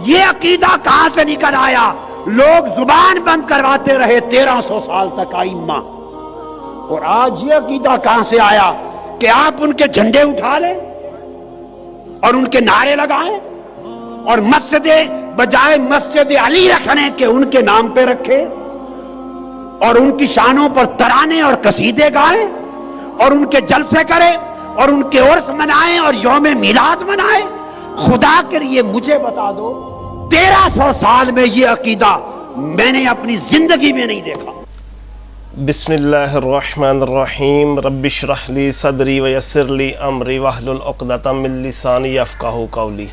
ये अकीदा कहां से निकल आया? लोग जुबान बंद करवाते रहे 1300 साल तक आइम्मा, और आज ये अकीदा कहां से आया कि आप उनके झंडे उठा लें और उनके नारे लगाएं और मस्जिद बजाय मस्जिद अली रखने के उनके नाम पे रखे और उनकी शानों पर तराने और कसीदे गाएं और उनके जलसे करें और उनके उर्स मनाएं और यौम मिलाद मनाएं। खुदा के लिए मुझे बता दो, 1300 साल में ये अकीदा मैंने अपनी जिंदगी में नहीं देखा। बिस्मिल्लाहिर्रहमानिर्रहीम रब्बिश्रह ली सदरी वयस्सिर ली अमरी वहलुल उक़दतम मिन लिसानी यफ़क़हू क़ौली।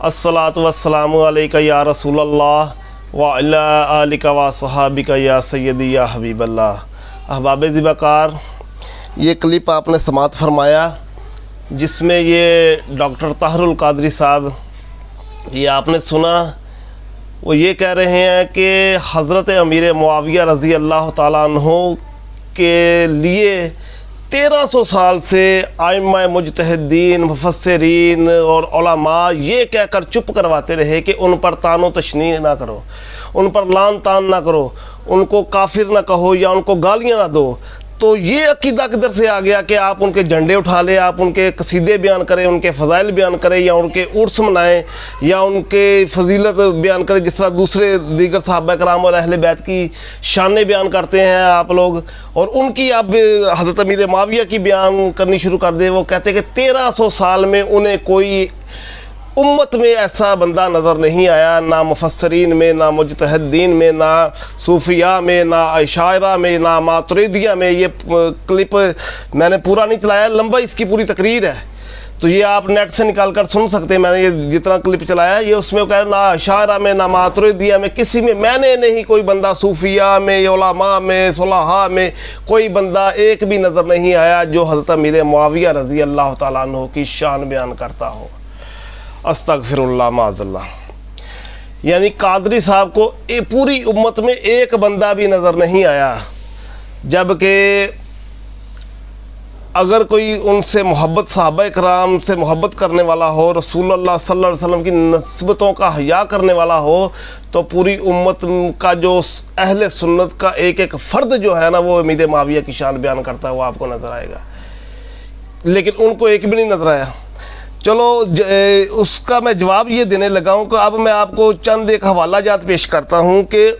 अस्सलातु वस्सलामु अलैका या रसूलल्लाह व अला आलिका व सहाबिका या सय्यदी या हबीबल्लाह। अहबाब ज़िबाकार, ये क्लिप आपने समात फरमाया जिसमें ये डॉक्टर ताहरुल कादरी साहब, ये आपने सुना, वो ये कह रहे हैं कि हज़रत अमीर मुआविया रज़ी अल्लाह ताला अन्हु के लिए 1300 साल से आइम्मा मुजतहिदीन, मुफस्सिरीन और उलमा ये कहकर चुप करवाते रहे कि उन पर तानो तशनी ना करो, उन पर लान तान ना करो, उनको काफिर ना कहो या उनको गालियाँ ना दो। तो ये अकीदा किधर से आ गया कि आप उनके झंडे उठा लें, आप उनके कसीदे बयान करें, उनके फ़ज़ाइल बयान करें या उनके उर्स मनाएं या उनके फजीलत बयान करें, जिस तरह दूसरे दीगर सहाबा कराम और अहले बैत की शानें बयान करते हैं आप लोग, और उनकी आप हज़रत अमीर मुआविया की बयान करनी शुरू कर दें। वो कहते हैं कि 1300 साल में उन्हें कोई उम्मत में ऐसा बंदा नज़र नहीं आया, ना मुफस्सरीन में, ना मुजतहिदीन में, ना सूफिया में, ना अशायरा में, ना मातुरिदिया में। ये क्लिप मैंने पूरा नहीं चलाया, लंबा इसकी पूरी तकरीर है, तो ये आप नेट से निकाल कर सुन सकते हैं। मैंने ये जितना क्लिप चलाया ये उसमें कह ना अशायरा में, ना मातुरिदिया में, किसी में मैंने नहीं कोई बंदा सूफिया में, उलमा में, सुलहा में कोई बंदा एक भी नज़र नहीं आया जो हज़रत अमीर मुआविया रज़ी अल्लाह ताला अन्हु की शान बयान करता हो। अस्तगफिरुल्लाह माज़ल्लाह। यानी कादरी साहब को पूरी उम्मत में एक बंदा भी नज़र नहीं आया, जबकि अगर कोई उनसे मोहब्बत, सहाबा कराम से मोहब्बत करने वाला हो, रसूलुल्लाह सल्लल्लाहु अलैहि वसल्लम की नस्बतों का हया करने वाला हो, तो पूरी उम्मत का जो अहले सुन्नत का एक एक फ़र्द जो है ना, वो अमीर मुआविया की शान बयान करता है, वो आपको नज़र आएगा। लेकिन उनको एक भी नहीं नज़र आया। चलो उसका मैं जवाब ये देने लगा हूँ कि अब मैं आपको चंद एक हवाला जात पेश करता हूँ कि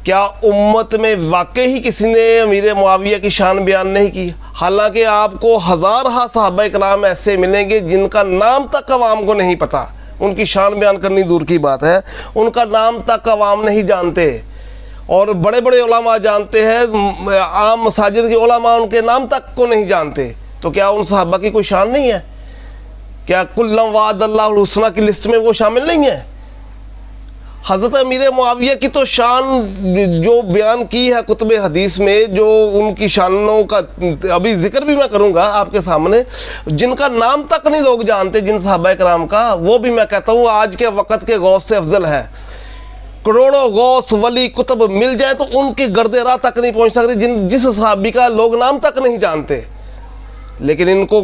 क्या उम्मत में वाकई ही किसी ने अमीर मुआविया की शान बयान नहीं की। हालांकि आपको हज़ार सहाबा कराम ऐसे मिलेंगे जिनका नाम तक अवाम को नहीं पता, उनकी शान बयान करनी दूर की बात है, उनका नाम तक अवाम नहीं जानते, और बड़े बड़े उलमा जानते हैं, आम मसाजिद के उलमा उनके नाम तक को नहीं जानते। तो क्या उन सहाबा की कोई शान नहीं है? क्या कुल्लम वादल्लाहुल हुस्ना की लिस्ट में वो शामिल नहीं है? हज़रत अमीर मुआविया की तो शान जो बयान की है कुतुब हदीस में, जो उनकी शानों का अभी जिक्र भी मैं करूँगा आपके सामने, जिनका नाम तक नहीं लोग जानते जिन सहाबा कराम का, वो भी मैं कहता हूँ आज के वक़्त के गौस से अफजल है। करोड़ों गौस वली कुतुब मिल जाए तो उनकी गर्दे राह तक नहीं पहुँच सकते जिस सहाबी का लोग नाम तक नहीं जानते। लेकिन इनको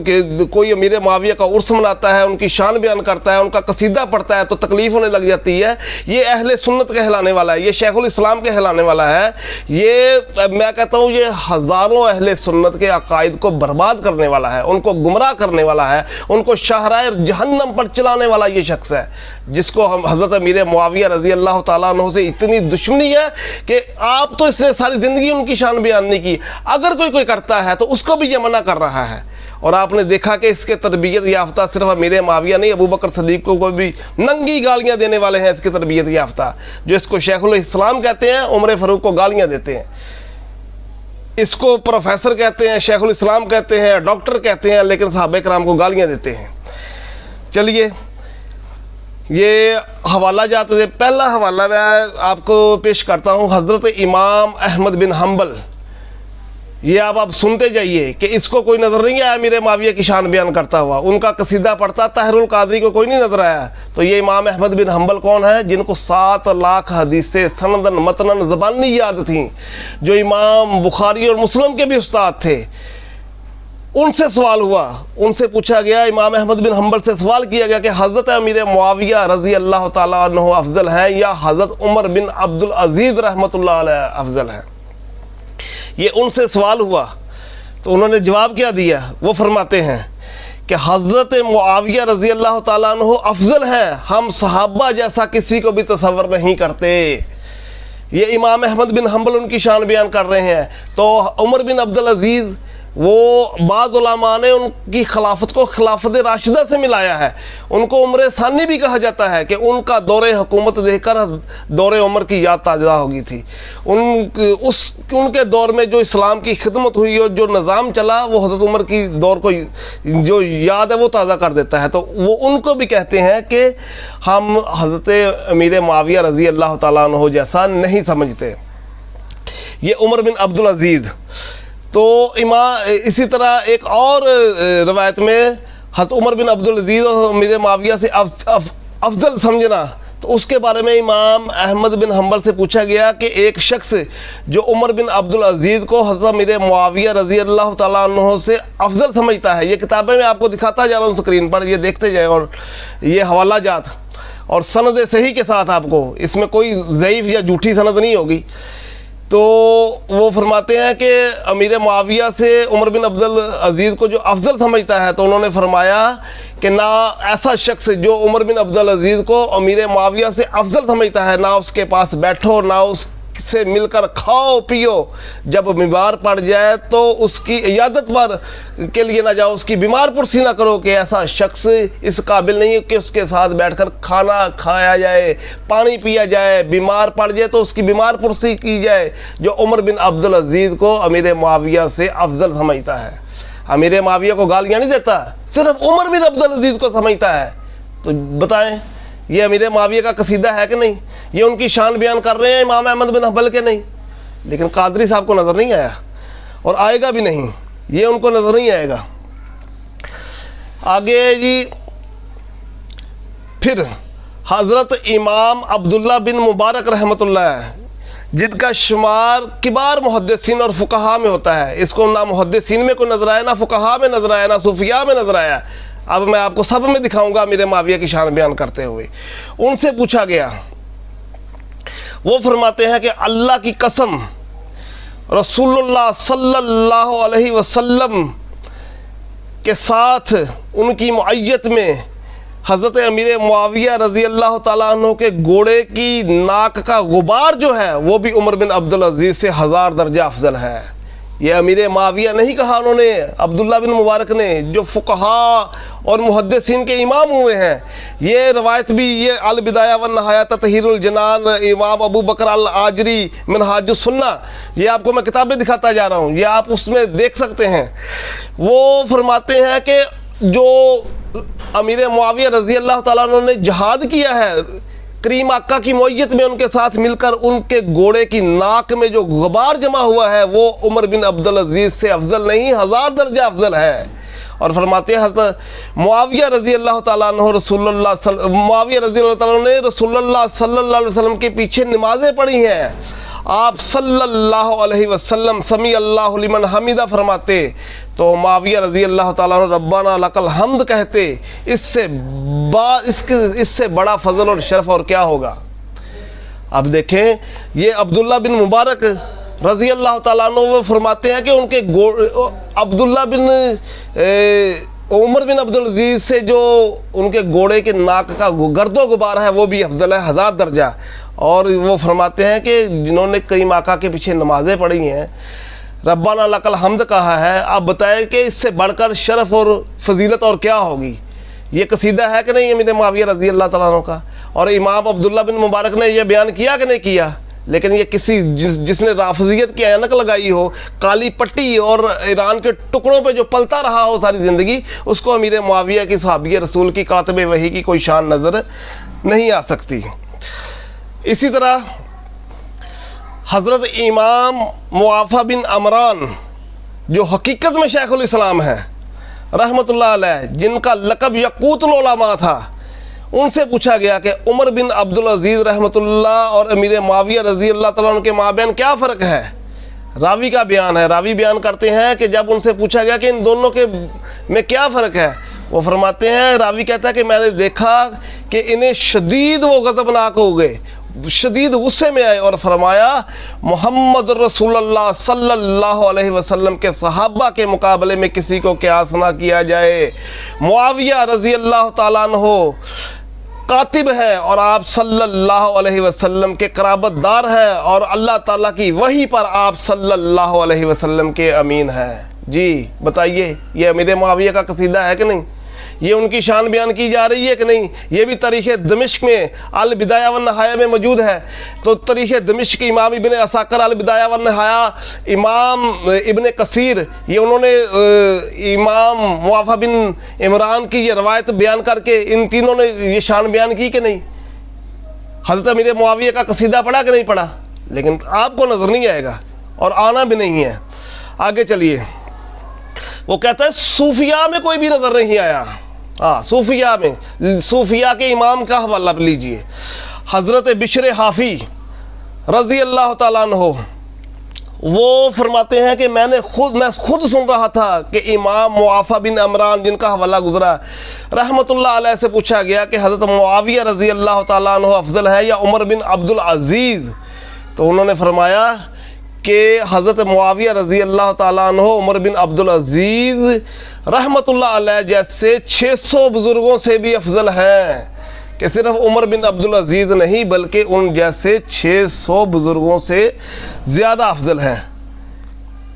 कोई अमीर मुआविया का उर्स मनाता है, उनकी शान बयान करता है, उनका कसीदा पढ़ता है तो तकलीफ़ होने लग जाती है। ये अहले सुन्नत कहलाने वाला है, ये शेखुल इस्लाम कहलाने वाला है, ये मैं कहता हूँ ये हज़ारों अहले सुन्नत के अकायद को बर्बाद करने वाला है, उनको गुमराह करने वाला है, उनको शाहराए जहन्नम पर चलाने वाला ये शख्स है, जिसको हम हज़रत अमीर मुआविया रज़ी अल्लाह ताला अन्हु से इतनी दुश्मनी है कि आप तो इसने सारी ज़िंदगी उनकी शान बयान नहीं की। अगर कोई करता है तो उसको भी ये मना कर रहा है। और आपने देखा कि इसके तरबियत याफ्ता सिर्फ अमीर मुआविया नहीं, अबू बकर सदीक को भी नंगी गालियां देने वाले हैं इसके तरबियत याफ्ता, जो इसको शेखुल इस्लाम कहते हैं, उमर फ़ारूक को गालियां देते हैं, इसको प्रोफेसर कहते हैं, शेखुल इस्लाम कहते हैं, डॉक्टर कहते हैं, लेकिन सहाबा कराम को गालियां देते हैं। चलिए ये हवाला जाते थे, पहला हवाला मैं आपको पेश करता हूँ हज़रत इमाम अहमद बिन हम्बल। ये आप सुनते जाइए कि इसको कोई नज़र नहीं आया अमीर मुआविया की शान बयान करता हुआ, उनका कसीदा पढ़ता ताहिरुल कादरी को कोई नहीं नज़र आया। तो ये इमाम अहमद बिन हम्बल कौन है? जिनको 7 लाख हदीसें सनदन मतनन ज़बानी याद थी, जो इमाम बुखारी और मुस्लिम के भी उस्ताद थे, उनसे सवाल हुआ, उनसे पूछा गया, इमाम अहमद बिन हम्बल से सवाल किया गया कि हज़रत अमीर मुआविया रज़ी अल्लाह ताला अन्हु अफजल हैं या हज़रत उमर बिन अब्दुल अजीज़ रहमतुल्लाह अलैह अफजल हैं। ये उनसे सवाल हुआ तो उन्होंने जवाब क्या दिया? वो फरमाते हैं कि हज़रत मुआविया रज़ी अल्लाह ताला अन्हु अफजल हैं, हम सहाबा जैसा किसी को भी तसव्वुर नहीं करते। ये इमाम अहमद बिन हम्बल उनकी शान बयान कर रहे हैं। तो उमर बिन अब्दुल अजीज़, वो बाज़ उलमा ने उनकी खिलाफत को खिलाफत राशिदा से मिलाया है। उनको उम्र सानी भी कहा जाता है कि उनका दौरे हुकूमत देखकर दौरे उमर की याद ताज़ा होगी थी। उनके दौर में जो इस्लाम की खिदमत हुई और जो निज़ाम चला वो हज़रत उमर की दौर को जो याद है वो ताज़ा कर देता है। तो वो उनको भी कहते हैं कि हम हज़रत अमीर मुआविया रज़ी अल्लाह ताला अन्हु जैसा नहीं समझते। ये उमर बिन अब्दुल अजीज़। तो इसी तरह एक और रवायत में हज़रत उमर बिन अब्दुल अजीज़ और अमीर मुआविया से अफजल समझना, तो उसके बारे में इमाम अहमद बिन हम्बल से पूछा गया कि एक शख्स जो उमर बिन अब्दुल अजीज़ को हज़रत अमीर मुआविया रज़ी अल्लाह ताला अन्हु से अफजल समझता है। ये किताबें मैं आपको दिखाता जा रहा हूँ स्क्रीन पर, ये देखते जाए। और ये हवाला जात और सनद सही के साथ आपको, इसमें कोई ज़ईफ़ या झूठी सनद नहीं होगी। तो वो फरमाते हैं कि अमीर मुआविया से उमर बिन अब्दुल अजीज़ को जो अफजल समझता है, तो उन्होंने फरमाया कि ना ऐसा शख्स जो उमर बिन अब्दुल अजीज़ को अमीर मुआविया से अफजल समझता है, ना उसके पास बैठो, ना उससे मिलकर खाओ पियो, जब बीमार पड़ जाए तो उसकी इयादत पर के लिए ना जाओ, उसकी बीमार पुरसी ना करो कि ऐसा शख्स इस काबिल नहीं है कि उसके साथ बैठकर खाना खाया जाए, पानी पिया जाए, बीमार पड़ जाए तो उसकी बीमार पुरसी की जाए, जो उमर बिन अब्दुल अजीज़ को अमीर मुआविया से अफजल समझता है। अमीर मुआविया को गालियाँ नहीं देता, सिर्फ उमर बिन अब्दुल अजीज़ को समझता है। तो बताएं ये अमीर मुआविया का कसीदा है कि नहीं? ये उनकी शान बयान कर रहे हैं इमाम अहमद बिन हम्बल के नहीं। लेकिन कादरी साहब को नज़र नहीं आया और आएगा भी नहीं, ये उनको नज़र नहीं आएगा। आगे जी, फिर हज़रत इमाम अब्दुल्ला बिन मुबारक रहमतुल्लाह, जिनका शुमार किबार मुहद्दिसीन और फुकहा में होता है, इसको ना मुहद्दिसीन में कोई नज़र आया, ना फुकहा में नज़र आया, ना सूफिया में नज़र आया। अब मैं आपको सब में दिखाऊंगा अमीर मुआविया की शान बयान करते हुए। उनसे पूछा गया, वो फरमाते हैं कि अल्लाह की कसम, रसूलुल्लाह सल्लल्लाहु अलैहि वसल्लम के साथ उनकी मुअय्यत में हज़रत अमीर मुआविया रज़ी अल्लाह ताला अन्हु के घोड़े की नाक का गुबार जो है वो भी उमर बिन अब्दुल अजीज़ से 1000 दर्जा अफजल है। ये अमीर मुआविया नहीं कहा उन्होंने, अब्दुल्ला बिन मुबारक ने, जो फुकहा और मुहद्दिसीन के इमाम हुए हैं। ये रवायत भी, ये अल बिदाया व नहाया ततहीरुल जनान इमाम अबू बकर अल आजरी मिनहाजुस सुन्ना, ये आपको मैं किताबें दिखाता जा रहा हूँ, ये आप उसमें देख सकते हैं। वो फरमाते हैं कि जो अमीर मुआविया रज़ी अल्लाह ताला उन्होंने जहाद किया है करीम आका की मुअय्यत में, उनके साथ मिलकर उनके घोड़े की नाक में जो गुबार जमा हुआ है वो उमर बिन अब्दुल अजीज़ से अफजल नहीं 1000 दर्जा अफजल है। और फरमाते हैं हज़रत मुआविया रज़ी अल्लाह ताला अन्हु मुआविया रज़ी अल्लाह ताला ने रसूलुल्लाह सल्लल्लाहु अलैहि वसल्लम के पीछे नमाज़ें पढ़ी हैं। आप सल्लल्लाहु अलैहि वसल्लम समी अल्लाहु लिमन हमीदा फरमाते तो मुआविया रज़ी अल्लाह ताला रब्बाना लकल हम्द कहते। इससे बड़ा फजल और शरफ और क्या होगा। अब देखें, ये अब्दुल्ला बिन मुबारक रज़ी अल्लाह ताला अन्हु वो फरमाते हैं कि उनके अब्दुल्ला बिन उमर बिन अब्दुल अजीज़ से जो उनके घोड़े के नाक का गर्दो गुबार है वो भी अफजल है 1000 दर्जा। और वो फरमाते हैं कि जिन्होंने कई आका के पीछे नमाज़ें पढ़ी हैं, रब्बाना लकल हम्द कहा है, आप बताएं कि इससे बढ़कर शरफ और फजीलत और क्या होगी। ये कसीदा है कि नहीं अमीर मुआविया रज़ी अल्लाह तआला अन्हु का। और इमाम अब्दुल्ला बिन मुबारक ने यह बयान किया कि नहीं किया। लेकिन ये किसी जिसने राफजियत की ऐनक लगाई हो, काली पट्टी और ईरान के टुकड़ों पे जो पलता रहा हो सारी ज़िंदगी, उसको अमीर मुआविया की सहाबी रसूल की कातिब वही की कोई शान नज़र नहीं आ सकती। इसी तरह हज़रत इमाम मुआफ़ा बिन अमरान जो हकीकत में शेखुल इस्लाम है रहमतुल्लाह अलैह, जिनका लक़ब यक़ूतुल उलमा था, उनसे पूछा गया कि उमर बिन अब्दुल अजीज़ रहमतुल्लाह और अमीर मुआविया रज़ी अल्लाह तआला अन्हु के माबैन क्या फ़र्क है। रावी का बयान है। रावी बयान करते हैं कि जब उनसे पूछा गया कि इन दोनों के में क्या फ़र्क है, वो फरमाते हैं, रावी कहता है कि मैंने देखा कि इन्हें शदीद वो गज़बनाक हो गए, शदीद गुस्से में आए और फरमाया मोहम्मद रसूलुल्लाह सल्लल्लाहु अलैहि वसल्लम के सहाबा के मुकाबले में किसी को क़यास ना किया जाए। मुआविया रज़ी अल्लाह ताला अन्हु कातिब है और आप सल्लल्लाहु अलैहि वसल्लम के कराबतदार हैं और अल्लाह ताला की वही पर आप सल्लल्लाहु अलैहि वसल्लम के अमीन हैं। जी बताइए, ये अमीर मुआविया का कसीदा है कि नहीं? ये उनकी शान बयान की जा रही है कि नहीं? ये भी तारीख़ दमिश्क में अल बिदाया व नहाया में मौजूद है। तो तारीख़ दमिश्क के इमाम इब्ने असाकिर अल बिदाया व नहाया, इमाम इब्ने कसीर, ये उन्होंने इमाम मुआफ़ा बिन इमरान की ये रवायत बयान करके इन तीनों ने ये शान बयान की कि नहीं? हज़रत अमीर मुआविया का कसीदा पढ़ा कि नहीं पढ़ा? लेकिन आपको नज़र नहीं आएगा और आना भी नहीं है। आगे चलिए, वो कहता है सूफिया में कोई भी नज़र नहीं आया। हाँ, सूफिया में, सूफिया के इमाम का हवाला लीजिए, हज़रत बिशर हाफ़ी रज़ी अल्लाह ताला अन्हु, वो फरमाते हैं कि मैं खुद सुन रहा था कि इमाम मुआफ़ा बिन इमरान, जिनका हवाला गुजरा, रहमतुल्लाह अलैह से पूछा गया कि हज़रत मुआविया रज़ी अल्लाह ताला अन्हु अफजल है या उमर बिन अब्दुल अज़ीज़? तो उन्होंने फरमाया कि हज़रत मुआविया रज़ी अल्लाह ताला अन्हु उमर बिन अब्दुल अज़ीज़ रहमतुल्लाह अलैह जैसे 600 बुज़ुर्गों से भी अफजल हैं, कि सिर्फ उमर बिन अब्दुल अज़ीज़ नहीं बल्कि उन जैसे 600 बुज़ुर्गों से ज़्यादा अफजल हैं।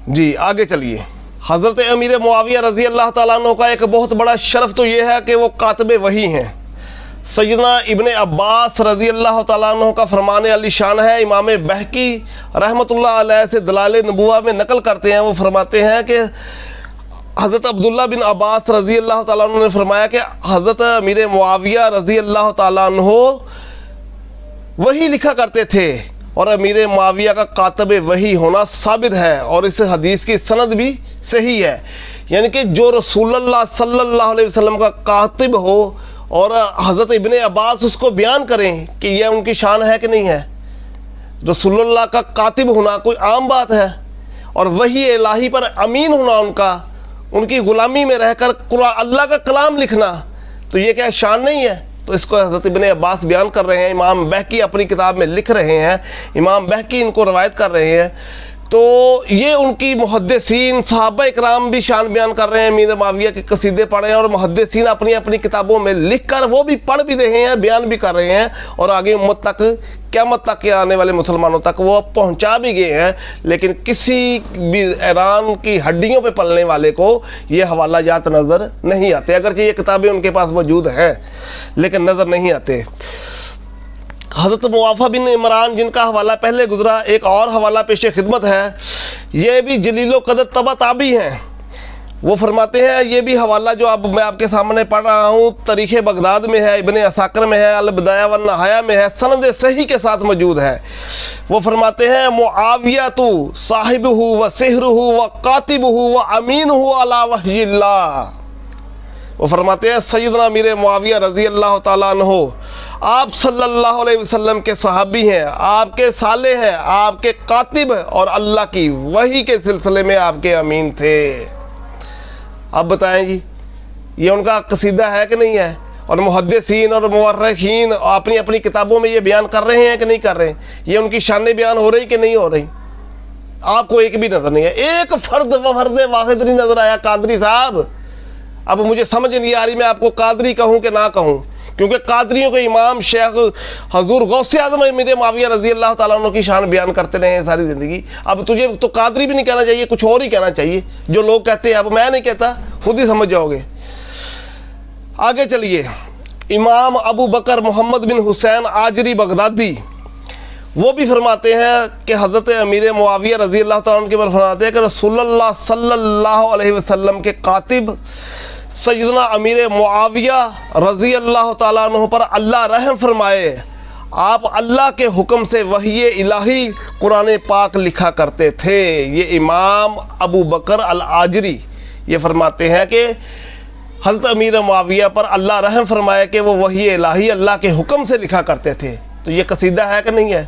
जी आगे चलिए, हज़रत अमीर मुआविया रज़ी अल्लाह ताला अन्हु का एक बहुत बड़ा शरफ़ तो ये है कि वो कातिब वही हैं। सैयदना इब्ने अब्बास रज़ी अल्लाह ताला अन्हु का फरमान अली शान है। इमाम बहकी रहमतुल्लाह अलैह से दलाल नबुव्वा में नकल करते हैं, वो फरमाते हैं कि हज़रत अब्दुल्ला बिन अब्बास रज़ी अल्लाह ताला अन्हु ने फरमाया कि हज़रत अमीर मुआविया रज़ी अल्लाह ताला अन्हु वही लिखा करते थे और अमीर मुआविया का कातिब वही होना साबित है और इस हदीस की सनद भी सही है। यानी कि जो रसूलुल्लाह सल्लल्लाहु अलैहि वसल्लम का कातिब हो और हज़रत इब्ने अब्बास उसको बयान करें कि यह उनकी शान है कि नहीं है। रसूलुल्लाह का कातिब होना कोई आम बात है और वही इलाही पर अमीन होना, उनकी ग़ुलामी में रहकर कुरान अल्लाह का कलाम लिखना, तो ये क्या शान नहीं है? तो इसको हज़रत इब्ने अब्बास बयान कर रहे हैं, इमाम बहकी अपनी किताब में लिख रहे हैं, इमाम बहकी इनको रवायत कर रहे हैं। तो ये उनकी मुहद्दिसीन सहाबा इकराम भी शान बयान कर रहे हैं, अमीर मुआविया के कसीदे पढ़े हैं और मुहद्दिसीन अपनी अपनी किताबों में लिख कर वो भी पढ़ भी रहे हैं, बयान भी कर रहे हैं और आगे उम्मत तक, क़यामत तक के आने वाले मुसलमानों तक वो पहुंचा भी गए हैं। लेकिन किसी भी ईरान की हड्डियों पे पलने वाले को ये हवालाजात नज़र नहीं आते, अगरचे ये किताबें उनके पास मौजूद हैं लेकिन नज़र नहीं आते। हज़रत मुआफ़ा बिन इमरान, जिनका हवाला पहले गुजरा, एक और हवाला पेश खिदमत है, ये भी जलीलो कदर तबा ताबी हैं। वो फरमाते हैं, ये भी हवाला जो अब मैं आपके सामने पढ़ रहा हूँ तारीख़ बगदाद में है, इब्ने असाकिर में है, अल बिदाया व नहाया में है, सनद सही के साथ मौजूद है। वो फरमाते हैं मुआविया तु साहिबहु व सिहरुहु व कातिबहु व अमीनुहु अला वहयिल्लाह। वो फरमाते हैं सैयदना अमीर मुआविया रज़ी अल्लाह ताला अन्हु आप सल्लल्लाहु अलैहि वसल्लम के सहाबी हैं, आपके साले हैं, आपके कातिब और अल्लाह की वही के सिलसिले में आपके अमीन थे। अब बताएं जी, ये उनका कसीदा है कि नहीं है? और मुहद्दिसीन और मुअर्रिखीन अपनी अपनी किताबों में ये बयान कर रहे हैं कि नहीं कर रहे हैं? ये उनकी शान बयान हो रही कि नहीं हो रही? आपको एक भी नज़र नहीं है, एक फ़र्द वाहिद नहीं नज़र आया। कादरी साहब, अब मुझे समझ नहीं आ रही मैं आपको कादरी कहूँ कि ना कहूँ, क्योंकि कादरियों के इमाम शेख हजूर गौसे आज़म अमीर मुआविया रज़ी अल्लाह ताला अन्हु की शान बयान करते रहे हैं सारी ज़िंदगी। अब तुझे तो कादरी भी नहीं कहना चाहिए, कुछ और ही कहना चाहिए जो लोग कहते हैं। अब मैं नहीं कहता, खुद ही समझ जाओगे। आगे चलिए, इमाम अबू बकर मोहम्मद बिन हुसैन आजरी बगदादी वो भी फरमाते हैं कि हज़रत अमीर मुआविया रज़ी अल्लाह ताला अन्हु के बारे में फरमाते हैं कि रसूलुल्लाह सल्लल्लाहु अलैहि वसल्लम के कातिब सैयदना अमीर मुआविया रज़ी अल्लाह ताला अन्हु पर अल्लाह रहम फरमाए, आप अल्लाह के हुक्म से वही इलाही कुरान पाक लिखा करते थे। ये इमाम अबू बकर अल आजरी ये फरमाते हैं कि हज़रत अमीर मुआविया पर अल्लाह रहम फरमाए कि वो वही इलाही अल्लाह के हुक्म से लिखा करते थे। तो ये कसीदा है कि नहीं है?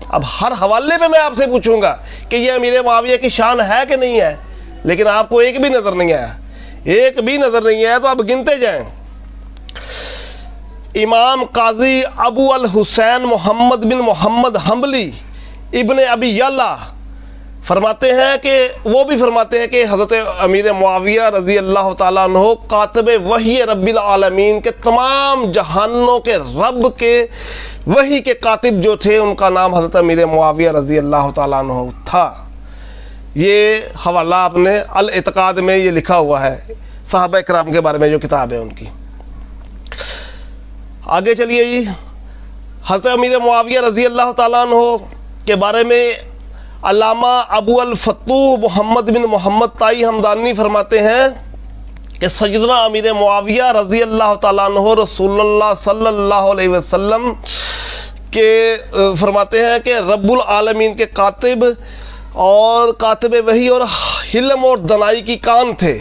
अब हर हवाले पे मैं आपसे पूछूंगा कि ये अमीर मुआविया की शान है कि नहीं है, लेकिन आपको एक भी नज़र नहीं आया, एक भी नज़र नहीं आया। तो आप गिनते जाएं। इमाम काजी अबू अल हुसैन मोहम्मद बिन मोहम्मद हम्बली इब्ने अबी यला फरमाते हैं कि वो भी फरमाते हैं कि हज़रत अमीर मुआविया रज़ी अल्लाह ताला अन्हु कातिब वही रब्बिल आलमीन के तमाम जहानों के रब के वही के कातिब जो थे उनका नाम हज़रत अमीर मुआविया रज़ी अल्लाह ताला अन्हु था। ये हवाला आपने अल इत्क़ाद में ये लिखा हुआ है, सहाबा इकराम के बारे में जो किताब है उनकी। आगे चलिए जी, हज़रत अमीर मुआविया रज़ी अल्लाह ताला अन्हु के बारे में अल्लामा अबू अल फतूह मोहम्मद बिन मोहम्मद ताई हमदानी फरमाते हैं कि सैयदना अमीर मुआविया रज़ी अल्लाह ताला अन्हु रसूलुल्लाह सल्लल्लाहु अलैहि वसल्लम के फरमाते हैं कि रब्बुल आलमीन के कातिब और कातिब वही और हिल्म और दनाई की कान थे।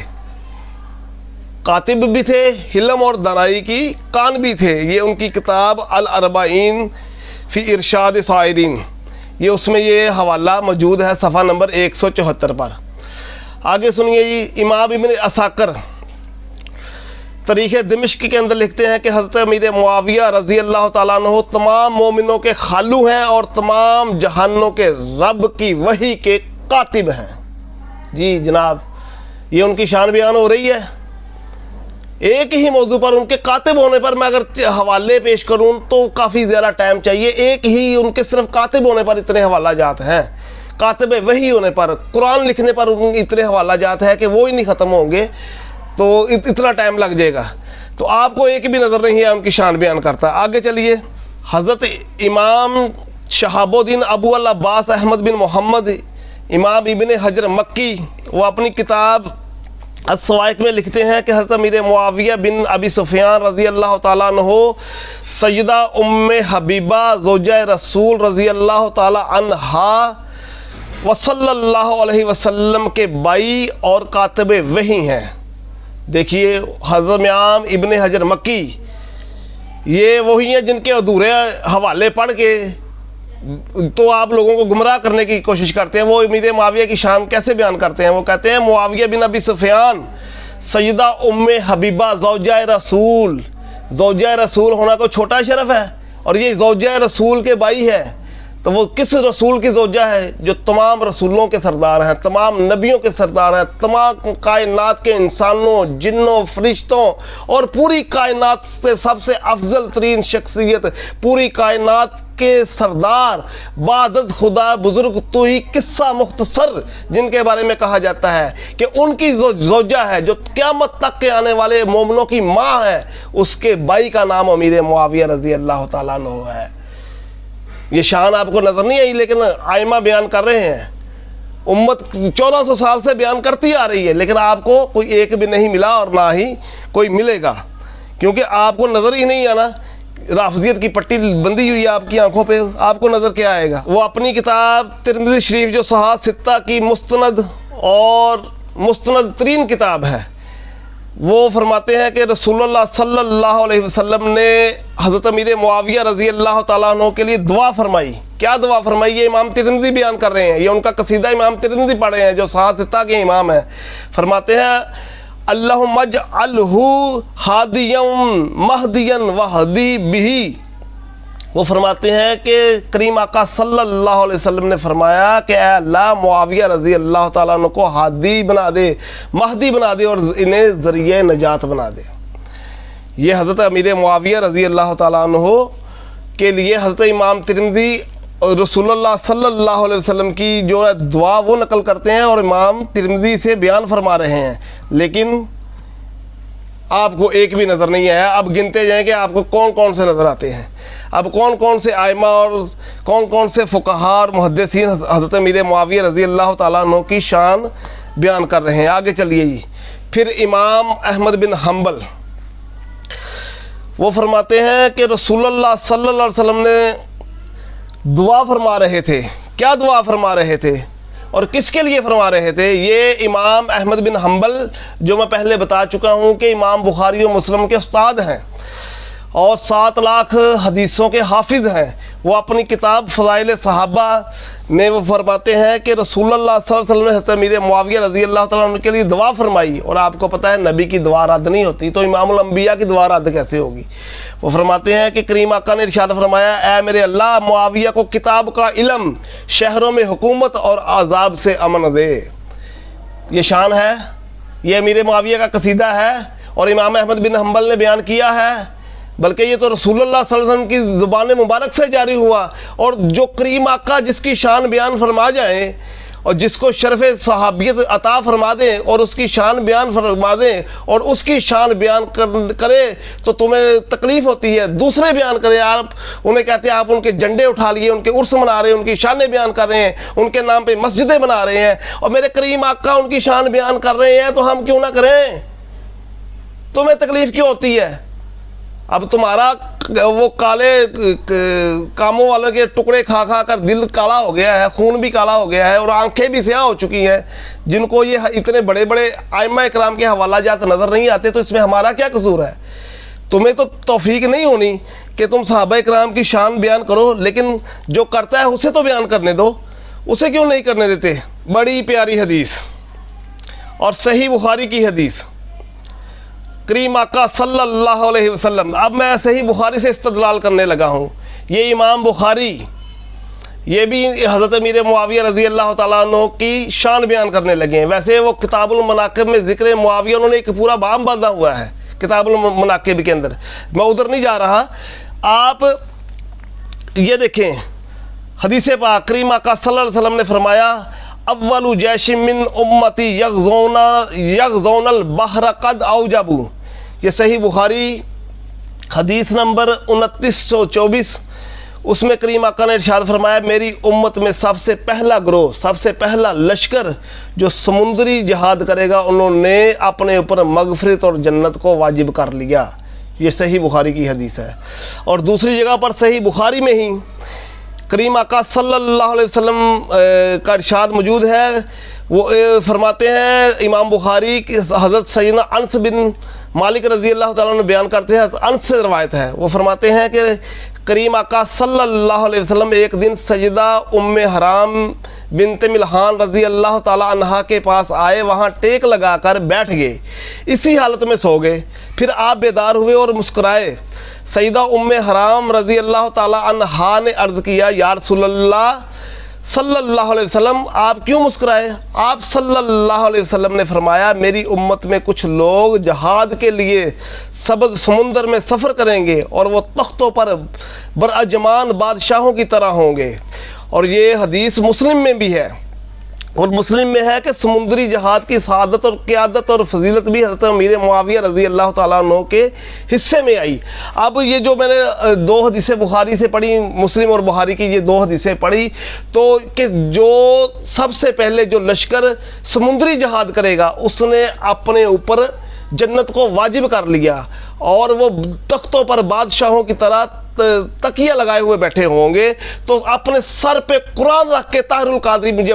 कातिब भी थे, हिल्म और दनाई की कान भी थे। ये उनकी किताब अल अरबाइन फ़ी इरशाद साइरीन, ये उसमें ये हवाला मौजूद है सफ़ा नंबर 174 पर। आगे सुनिए जी, इमाम इब्न असाकर तारीख़ दिमश्क के अंदर लिखते हैं कि हज़रत अमीर मुआविया रज़ी अल्लाह ताला अन्हु तमाम मोमिनों के खालू हैं और तमाम जहानों के रब की वही के कातिब हैं। जी जनाब, ये उनकी शान बयान हो रही है। एक ही मौजू पर उनके कातिब होने पर मैं अगर हवाले पेश करूं तो काफ़ी ज़्यादा टाइम चाहिए। एक ही उनके सिर्फ कातिब होने पर इतने हवाला जात हैं, कातिब वही होने पर, कुरान लिखने पर उनके इतने हवाला जात है कि वो ही नहीं ख़त्म होंगे, तो इतना टाइम लग जाएगा। तो आपको एक भी नज़र नहीं है उनकी शान बयान करता। आगे चलिए, हज़रत इमाम शहाबुद्दीन अबू अल अब्बास अहमद बिन मोहम्मद इमाम इब्न हजर मक्की वो अपनी किताब अस्सवाइक में लिखते हैं कि हज़रत अमीर मुआविया बिन अबी सुफियान रज़ी अल्लाह ताला अन्हु सैयदा उम्मे हबीबा ज़ौजा रसूल रज़ी अल्लाह ताला अन्हा व सल्लल्लाहु अलैहि वसल्लम के बाई और कातिब वही हैं। देखिए हज़रत इमाम इब्न हजर मक्की ये वही हैं जिनके अधूरे हवाले पढ़ के तो आप लोगों को गुमराह करने की कोशिश करते हैं। वो अमीर मुआविया की शान कैसे बयान करते हैं? वो कहते हैं मुआविया बिन अबी सुफियान सैयदा उम्मे हबीबा ज़ौजा रसूल। ज़ौजा रसूल होना कोई छोटा शरफ है? और ये ज़ौजा रसूल के भाई है, तो वो किस रसूल की ज़ौजा है? जो तमाम रसूलों के सरदार हैं, तमाम नबियों के सरदार हैं, तमाम कायनात के इंसानों, जिन्नों, फरिश्तों और पूरी कायनात से सबसे अफजल तरीन शख्सियत, पूरी कायनात के सरदार, बादत खुदा बुजुर्ग तो ही किस्सा मुख्तसर जिनके बारे में कहा जाता है कि उनकी ज़ौजा है, जो क़यामत तक के आने वाले मोमिनों की माँ है, उसके भाई का नाम अमीर मुआविया रज़ी अल्लाह ताला अन्हु है। ये शान आपको नज़र नहीं आई, लेकिन आइमा बयान कर रहे हैं। उम्मत 1400 साल से बयान करती आ रही है, लेकिन आपको कोई एक भी नहीं मिला और ना ही कोई मिलेगा, क्योंकि आपको नज़र ही नहीं आना। राफजियत की पट्टी बंदी हुई है आपकी आंखों पे, आपको नज़र क्या आएगा? वो अपनी किताब तिरमिज़ी शरीफ जो सहा सित्ता की मुस्तनद और मुस्तनद तरीन किताब है, वो फरमाते हैं कि रसूलुल्लाह सल्लल्लाहु अलैहि वसल्लम ने हज़रत अमीर मुआविया रज़ी अल्लाह ताला अन्हु के लिए दुआ फरमाई। क्या दुआ फरमाई? ये इमाम तिरमिज़ी बयान कर रहे हैं, ये उनका कसीदा इमाम तिरमिज़ी पढ़े हैं जो सहा सित्ता के इमाम हैं। फरमाते हैं अल्लाहुम्मा अजअलहु हादियन महदियन वहदी बिही। वो फरमाते हैं कि करीम आका सल्लल्लाहु अलैहि वसल्लम ने फरमाया कि ऐ अल्लाह मुआविया रज़ी अल्लाह ताला अन्हु को हादी बना दे, महदी बना दे और इन्हें ज़रिए नजात बना दे। ये हज़रत अमीर मुआविया रज़ी अल्लाह ताला अन्हु के लिए हज़रत इमाम तिरमिज़ी रसूलुल्लाह सल्लल्लाहु अलैहि वसल्लम की जो है दुआ वो नकल करते हैं और इमाम तिरमिज़ी से बयान फरमा रहे हैं, लेकिन आपको एक भी नज़र नहीं आया। अब गिनते जाएं कि आपको कौन कौन से नज़र आते हैं। अब कौन कौन से आइमा और कौन कौन से फ़ुक़हा और मुहद्दिसीन हज़रत अमीर मुआविया रज़ी अल्लाह ताला अन्हु की शान बयान कर रहे हैं। आगे चलिए जी, फिर इमाम अहमद बिन हम्बल वो फरमाते हैं कि रसूलुल्लाह सल्लल्लाहु अलैहि वसल्लम ने दुआ फरमा रहे थे। क्या दुआ फरमा रहे थे और किसके लिए फरमा रहे थे? ये इमाम अहमद बिन हम्बल जो मैं पहले बता चुका हूँ कि इमाम बुखारी और मुस्लिम के उस्ताद हैं, और 7 लाख हदीसों के हाफिज़ हैं। वो अपनी किताब फ़ज़ाइल सहाबा में वो फरमाते हैं कि रसूलुल्लाह सल्लल्लाहु अलैहि वसल्लम ने हज़रत अमीर मुआविया रज़ी अल्लाह तआला अन्हु के लिए दुआ फरमाई, और आपको पता है नबी की दुआ रद्द नहीं होती, तो इमामुल अंबिया की दुआ रद्द कैसे होगी। वो फरमाते हैं कि करीम आका ने इरशाद फरमाया, ऐ मेरे अल्लाह मुआविया को किताब का इल्म, शहरों में हुकूमत और आज़ाब से अमन दे। ये शान है, ये अमीर मुआविया का कसीदा है और इमाम अहमद बिन हम्बल ने बयान किया है, बल्कि ये तो रसूलुल्लाह सल्लल्लाहु अलैहि वसल्लम की ज़ुबान मुबारक से जारी हुआ। और जो करीम आका जिसकी शान बयान फरमा जाए और जिसको शरफ़ सहाबियत अता फरमा दें और उसकी शान बयान फरमा दें और उसकी शान बयान करे तो तुम्हें तकलीफ़ होती है, दूसरे बयान करें, आप उन्हें कहते हैं आप उनके झंडे उठा लिए, उनके उर्स मना रहे हैं, उनकी शानें बयान कर रहे हैं, उनके नाम पे मस्जिदें बना रहे हैं, और मेरे करीम आका उनकी शान बयान कर रहे हैं, तो हम क्यों ना करें? तुम्हें तकलीफ़ क्यों होती है? अब तुम्हारा वो काले कामों वाले के टुकड़े खा खा कर दिल काला हो गया है, खून भी काला हो गया है और आंखें भी स्याह हो चुकी हैं, जिनको ये इतने बड़े बड़े आइम्मा इकराम के हवाला जात नज़र नहीं आते, तो इसमें हमारा क्या कसूर है? तुम्हें तो तौफीक नहीं होनी कि तुम सहाबा इकराम की शान बयान करो, लेकिन जो करता है उसे तो बयान करने दो, उसे क्यों नहीं करने देते? बड़ी प्यारी हदीस और सही बुखारी की हदीस, करीम आका सल्लल्लाहु अलैहि वसल्लम। अब मैं सही बुखारी से इस्तदलाल करने लगा हूँ। ये इमाम बुखारी ये भी हज़रत अमीर मुआविया रज़ी अल्लाह तआला अन्हु की शान बयान करने लगे हैं। वैसे वो किताबुल मनाक़िब में ज़िक्र मुआविया उन्होंने एक पूरा बाब बांधा हुआ है किताबुल मनाक़िब के अंदर, मैं उधर नहीं जा रहा। आप ये देखें हदीस पाक, करीम आका सल्लल्लाहु अलैहि वसल्लम ने फरमाया, अव्वलु जैशिम मिन उम्मती यग़ज़ौनल बहर क़द औजबू। ये सही बुखारी हदीस नंबर 2924, उसमें करीम आका ने इरशाद फरमाया, मेरी उम्मत में सबसे पहला ग्रोह, सबसे पहला लश्कर जो समुद्री जहाद करेगा, उन्होंने अपने ऊपर मगफरत और जन्नत को वाजिब कर लिया। ये सही बुखारी की हदीस है। और दूसरी जगह पर सही बुखारी में ही करीम आका सल्लल्लाहु अलैहि वसल्लम का इरशाद मौजूद है। वो फरमाते हैं, इमाम बुखारी की हज़रत सैयदना अनस बिन मालिक रज़ी अल्लाह तआला ने बयान करते हैं, अनस से रवायत है, वो फरमाते हैं कि करीम आका सल्लल्लाहु अलैहि वसल्लम एक दिन सैयदा उम्मे हराम बिनत मिल्हान रज़ी अल्लाह ताला अन्हा के पास आए, वहाँ टेक लगाकर बैठ गए, इसी हालत में सो गए। फिर आप बेदार हुए और मुस्कुराए। सैयदा उम्मे हराम रज़ी अल्लाह ताला अन्हा ने अर्ज़ किया, या रसूलल्लाह सल्लल्लाहु अलैहि वसल्लम, आप क्यों मुस्कुराए? आप सल्लल्लाहु अलैहि वसल्लम ने फरमाया, मेरी उम्मत में कुछ लोग जहाद के लिए सबज़ समुंदर में सफ़र करेंगे और वो तख्तों पर बरअजमान बादशाहों की तरह होंगे। और ये हदीस मुस्लिम में भी है, और मुस्लिम में है कि समुद्री जहाद की सआदत और क़ियादत और फजीलत भी हज़रत अमीर मुआविया रज़ी अल्लाह तआला अन्हु के हिस्से में आई। अब ये जो मैंने 2 हदीसें बुखारी से पढ़ी, मुस्लिम और बुखारी की ये 2 हदीसें पढ़ी, तो कि जो सबसे पहले जो लश्कर समुद्री जहाद करेगा उसने अपने ऊपर जन्नत को वाजिब कर लिया, और वो तख्तों पर बादशाहों की तरह तकिया लगाए हुए बैठे होंगे। तो अपने सर पे कुरान रख के ताहिरुल कादरी मुझे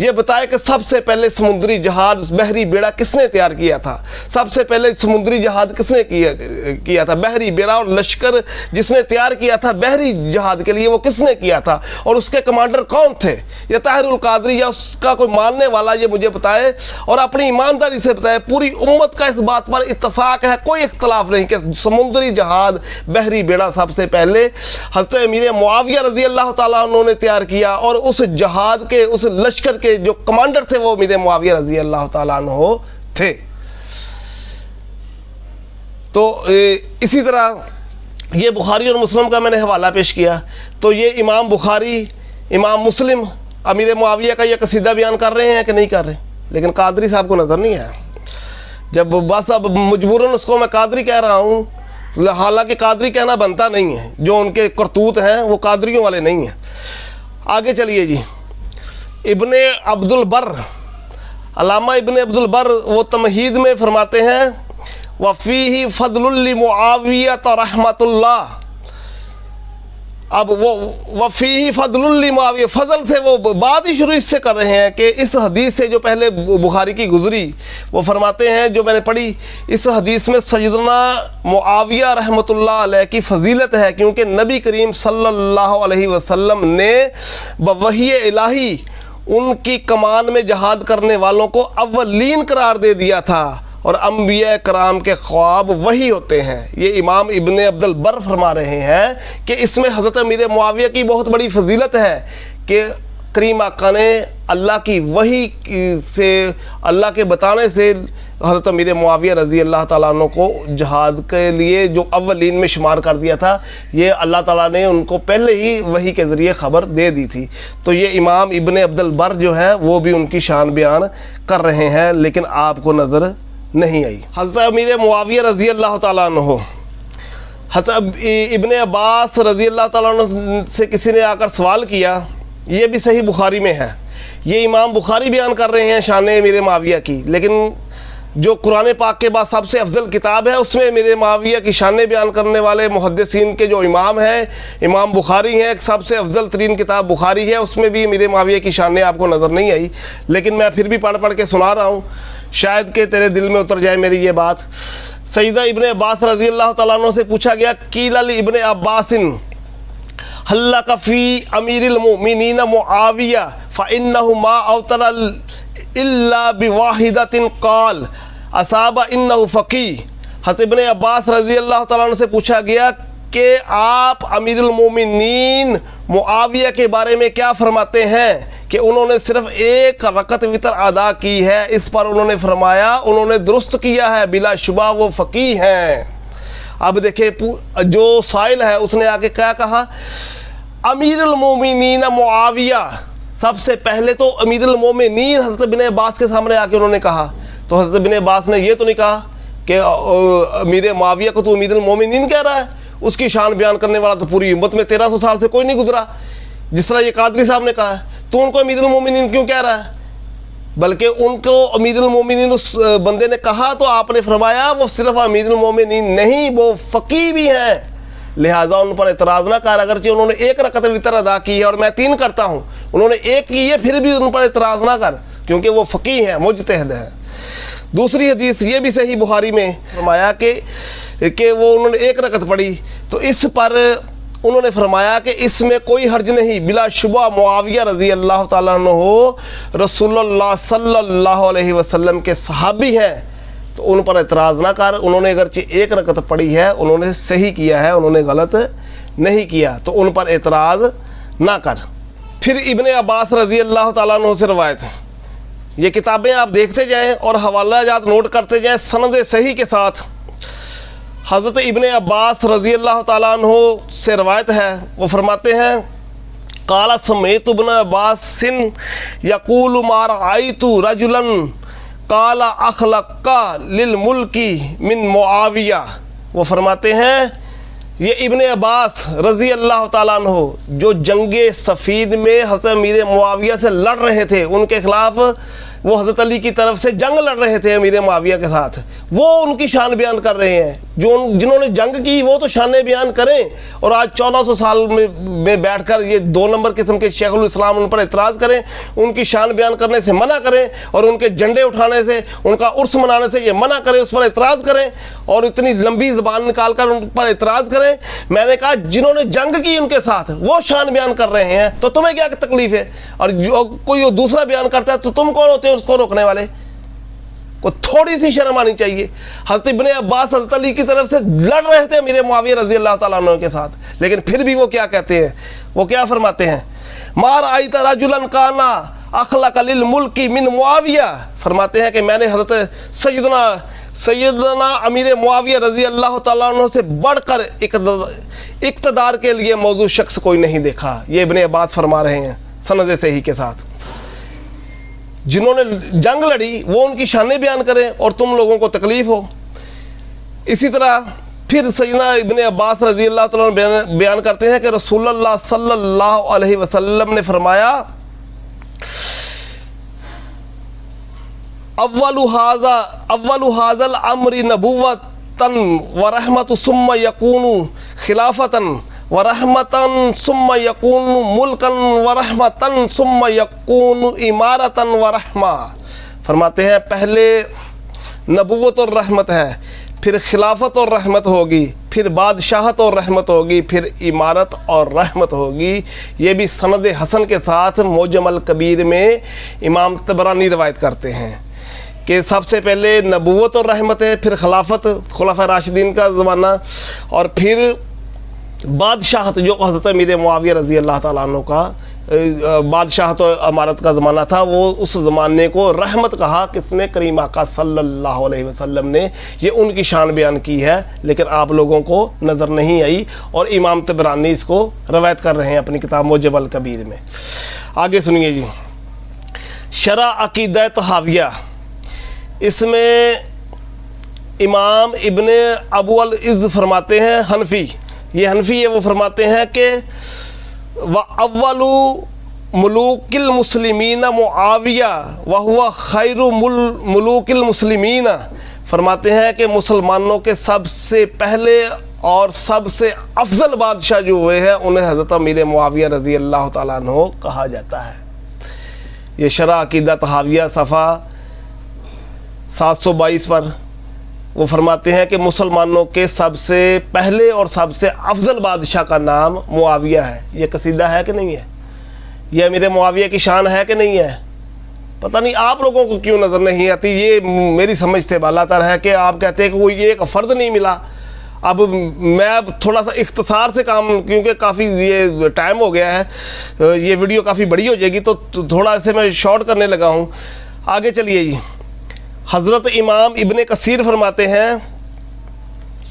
ये बताए कि सबसे पहले समुद्री जहाज बहरी बेड़ा किसने तैयार किया था? सबसे पहले समुद्री जहाज किसने किया था? बहरी बेड़ा। और लश्कर जिसने तैयार किया था बहरी जहाज के लिए, वो किसने किया था और उसके कमांडर कौन थे? ये ताहिरुल कादरी या उसका कोई मानने वाला ये मुझे बताए और अपनी ईमानदारी से बताए। पूरी उम्मत का इस बात पर इत्तफाक है, कोई इख्तलाफ नहीं कि समुद्री जहाज बहरी बेड़ा सबसे पहले हज़रत अमीर मुआविया रज़ी अल्लाह ताला अन्हु ने तैयार किया, और उस जहाद के उस लश्कर के जो कमांडर थे वो अमीर मुआविया रज़ी अल्लाह ताला अन्हु थे। तो इसी तरह ये बुखारी और मुस्लिम का मैंने हवाला पेश किया। तो ये इमाम बुखारी, इमाम मुस्लिम अमीर मुआविया का ये कसीदा बयान कर रहे हैं कि नहीं कर रहे? लेकिन कादरी साहब को नज़र नहीं आया। जब बस अब मजबूरन उसको मैं कादरी कह रहा हूँ, हालांकि कादरी कहना बनता नहीं है, जो उनके करतूत हैं वो कादरियों वाले नहीं हैं। आगे चलिए जी, इब्ने अब्दुल बर, अल्लामा इब्ने अब्दुल बर वो तमहीद में फरमाते हैं, वफ़ीही फ़ज़लुल मुआविया रहमतुल्लाह, अब वो वफ़ी फजलुल मुआविया, फजल से वो बात ही शुरू इससे कर रहे हैं कि इस हदीस से जो पहले बुखारी की गुजरी, वो फरमाते हैं जो मैंने पढ़ी, इस हदीस में सैयदना मुआविया रहमतुल्लाह अलैह की फजीलत है, क्योंकि नबी करीम सल्लल्लाहु अलैहि वसल्लम ने बवही इलाही उनकी कमान में जहाद करने वालों को अव्वलीन करार दे दिया था, और अम्बिया कराम के ख्वाब वही होते हैं। ये इमाम इब्ने अब्दुल बर फरमा रहे हैं कि इसमें हज़रत अमीर मुआविया की बहुत बड़ी फजीलत है कि करीम आका ने अल्लाह की वही से, अल्लाह के बताने से हज़रत अमीर मुआविया रज़ी अल्लाह ताला अन्हु को जहाद के लिए जो अव्वलीन में शुमार कर दिया था, ये अल्लाह ताला ने उनको पहले ही वही के ज़रिए ख़बर दे दी थी। तो ये इमाम इब्ने अब्दुल बर जो है वो भी उनकी शान बयान कर रहे हैं, लेकिन आपको नज़र नहीं आई। हज़रत अमीर मुआविया रज़ी अल्लाह ताला अन्हु, हज़रत इब्ने अब्बास रज़ी अल्लाह ताला अन्हु से किसी ने आकर सवाल किया, ये भी सही बुखारी में है, ये इमाम बुखारी बयान कर रहे हैं शान अमीर मुआविया की, लेकिन जो कुरान पाक के बाद सबसे अफजल किताब है उसमें अमीर मुआविया की शान बयान करने वाले मुहद्दिसीन के जो इमाम हैं, इमाम बुखारी हैं, एक सबसे अफजल तरीन किताब बुखारी है, उसमें भी अमीर मुआविया की शान आपको नज़र नहीं आई। लेकिन मैं फिर भी पढ़ के सुना रहा हूँ, शायद कि तेरे दिल में उतर जाए मेरी ये बात। सैयदा इब्ने अब्बास रज़ी अल्लाह तआला अन्हु से पूछा गया, कील इब्ने अब्बासिन हल्ला कफ़ी अमीरिल मुमिनीन मुआविया फ़इन्नहु मा अवतरल इल्ला बिवाहिदतिन क़ाल असाबा इन्नहु फ़क़ीह। हज़रत इब्ने अब्बास रज़ी अल्लाह तआला अन्हु से पूछा गया कि आप अमीरुल मोमिनीन मुआविया के बारे में क्या फरमाते हैं कि उन्होंने सिर्फ एक रकत वितर अदा की है। इस पर उन्होंने फरमाया उन्होंने दुरुस्त किया है, बिलाशुबा वो फ़क़ीह हैं। अब देखिए जो साइल है उसने आके क्या कहा, अमीरुल मोमिनीन मुआविया। सबसे पहले तो अमीरुल मोमिनीन हज़रत इब्ने अब्बास के सामने आके उन्होंने कहा, तो हज़रत इब्ने अब्बास ने ये तो नहीं कहा कि अमीर मुआविया को तो अमीरुल मोमिनीन कह रहा है, उसकी शान बयान करने वाला तो पूरी उम्मत में 1300 साल से कोई नहीं गुजरा, जिस तरह ये कादरी साहब ने कहा है, तो उनको अमीरुल मोमिनीन क्यों कह रहा है। बल्कि उनको अमीरुल मोमिनीन उस बंदे ने कहा तो आपने फरमाया वो सिर्फ अमीरुल मोमिनीन नहीं, वो फ़क़ीह भी हैं, लिहाजा उन पर एतराज़ ना कर। अगरचे उन्होंने एक रकत वितर अदा की है और मैं 3 करता हूँ, उन्होंने एक की है, फिर भी उन पर एतराज़ ना कर, क्योंकि वो फ़क़ीह हैं, मुज्तहिद हैं। दूसरी हदीस ये भी सही बुखारी में फरमाया कि वो उन्होंने एक रकत पढ़ी, तो इस पर उन्होंने फरमाया कि इसमें कोई हर्ज नहीं, बिलाशुबा मुआविया रज़ी अल्लाह ताला अन्हु रसूलुल्लाह सल्लल्लाहु अलैहि वसल्लम के सहाबी हैं, तो उन पर एतराज़ ना कर। उन्होंने अगरचे एक रकत पढ़ी है, उन्होंने सही किया है, उन्होंने गलत नहीं किया, तो उन पर एतराज़ ना कर। फिर इब्ने अब्बास रज़ी अल्लाह ताला अन्हु से रवायत है, ये किताबें आप देखते जाएँ और हवाला जात नोट करते जाएँ सनद सही के साथ। हज़रत इब्ने अब्बास रज़ी अल्लाह ताला अन्हु से रवायत है, वो फरमाते हैं, काला समेत इब्ने अब्बास सिन यकूल मार आइतु रजुलन काला अखलक्का लिल मुल्की मिन मुआविया। वो फरमाते हैं ये इब्ने अब्बास रज़ी अल्लाह ताला अन्हु जो जंगे सफ़ीद में हज़रत अमीर मुआविया से लड़ रहे थे, उनके ख़िलाफ़ वो हज़रत अली की तरफ से जंग लड़ रहे थे अमीर मुआविया के साथ, वो उनकी शान बयान कर रहे हैं। जो जिन्होंने जंग की वो तो शान बयान करें, और आज 1400 साल में बैठकर ये 2 नंबर किस्म के शेखुल इस्लाम उन पर एतराज़ करें, उनकी शान बयान करने से मना करें, और उनके झंडे उठाने से, उनका उर्स मनाने से ये मना करें, उस पर एतराज़ करें, और इतनी लंबी ज़बान निकाल कर उन पर एतराज़ करें। मैंने कहा जिन्होंने जंग की उनके साथ वो शान बयान कर रहे हैं, तो तुम्हें क्या तकलीफ है। और जो कोई दूसरा बयान करता है तो तुम कौन होते हो उसको रोकने वाले। को थोड़ी सी शर्म आनी चाहिए। हज़रत इब्ने अब्बास हज़रत अली की तरफ से लड़ रहे थे अमीर मुआविया रज़ी अल्लाह ताला अन्हु के साथ, लेकिन फिर भी वो क्या कहते हैं, वो क्या फरमाते हैं, मार आई रजुलन काना अखलक लिल मुल्की मिन मुआविया। फरमाते हैं कि मैंने हज़रत सैयदना अमीर मुआविया रज़ी अल्लाह ताला अन्हु से बढ़कर इक़्तिदार के लिए मौजूद शख्स कोई नहीं देखा। ये इब्ने अब्बास फरमा रहे हैं सनद सही के साथ। जिन्होंने जंग लड़ी वो उनकी शानें बयान करें और तुम लोगों को तकलीफ़ हो। इसी तरह फिर सैयदना इब्ने अब्बास रज़ी अल्लाह ताला अन्हु बयान करते हैं कि रसूलुल्लाह सल्लल्लाहु अलैहि वसल्लम ने फरमाया, अव्वलु हाज़ल अम्री नबुव्वतन व रहमतु सुम्मा यकूनु खिलाफतन व रहमतन सुम्मा यकून मुल्कन व रहमतन सुम्मा यकून इमारतन व रहमा। फरमाते हैं पहले नबूवत और रहमत है, फिर खिलाफत और रहमत होगी, फिर बादशाहत और रहमत होगी, फिर इमारत और रहमत होगी। ये भी सनद हसन के साथ मौजम अल कबीर में इमाम तबरानी रवायत करते हैं कि सबसे पहले नबूवत और रहमत है, फिर खिलाफत खुलाफा राशिदीन का ज़माना, और फिर बादशाहत जो हज़रत अमीर मुआविया रज़ी अल्लाह ताला अन्हु का बादशाहत और अमारत का ज़माना था, वो उस ज़माने को रहमत कहा। किसने? करीम आका सल्लल्लाहु अलैहि वसल्लम ने। ये उनकी शान बयान की है, लेकिन आप लोगों को नज़र नहीं आई, और इमाम तबरानी इसको रवायत कर रहे हैं अपनी किताब मौजम अल कबीर में। आगे सुनिए जी, शरा अकीदा तहाविया, इसमें इमाम इब्ने अबू अल इज़्ज़ फरमाते हैं, हनफी, ये हनफी है, वो फरमाते हैं कि व अव्वलु मुलूकिल मुस्लिमीन मुआविया व हुवा खैरु मुलूकिल मुस्लिमीन। फरमाते हैं कि मुसलमानों के सबसे पहले और सबसे अफजल बादशाह जो हुए हैं उन्हें हज़रत अमीर मुआविया रज़ी अल्लाह ताला अन्हु कहा जाता है। ये शरा अकीदा तहाविया सफ़ा 722 पर वो फरमाते हैं कि मुसलमानों के सबसे पहले और सबसे अफजल बादशाह का नाम मुआविया है। ये कसीदा है कि नहीं है? ये अमीर मुआविया की शान है कि नहीं है? पता नहीं आप लोगों को क्यों नज़र नहीं आती। ये मेरी समझ से बालातर है कि आप कहते हैं कि कोई एक फ़र्द नहीं मिला। अब मैं थोड़ा सा इख्तिसार से काम, क्योंकि काफ़ी ये टाइम हो गया है, ये वीडियो काफ़ी बड़ी हो जाएगी, तो थोड़ा से मैं शॉर्ट करने लगा हूँ। आगे चलिए जी, हज़रत इमाम इब्ने कसीर फरमाते हैं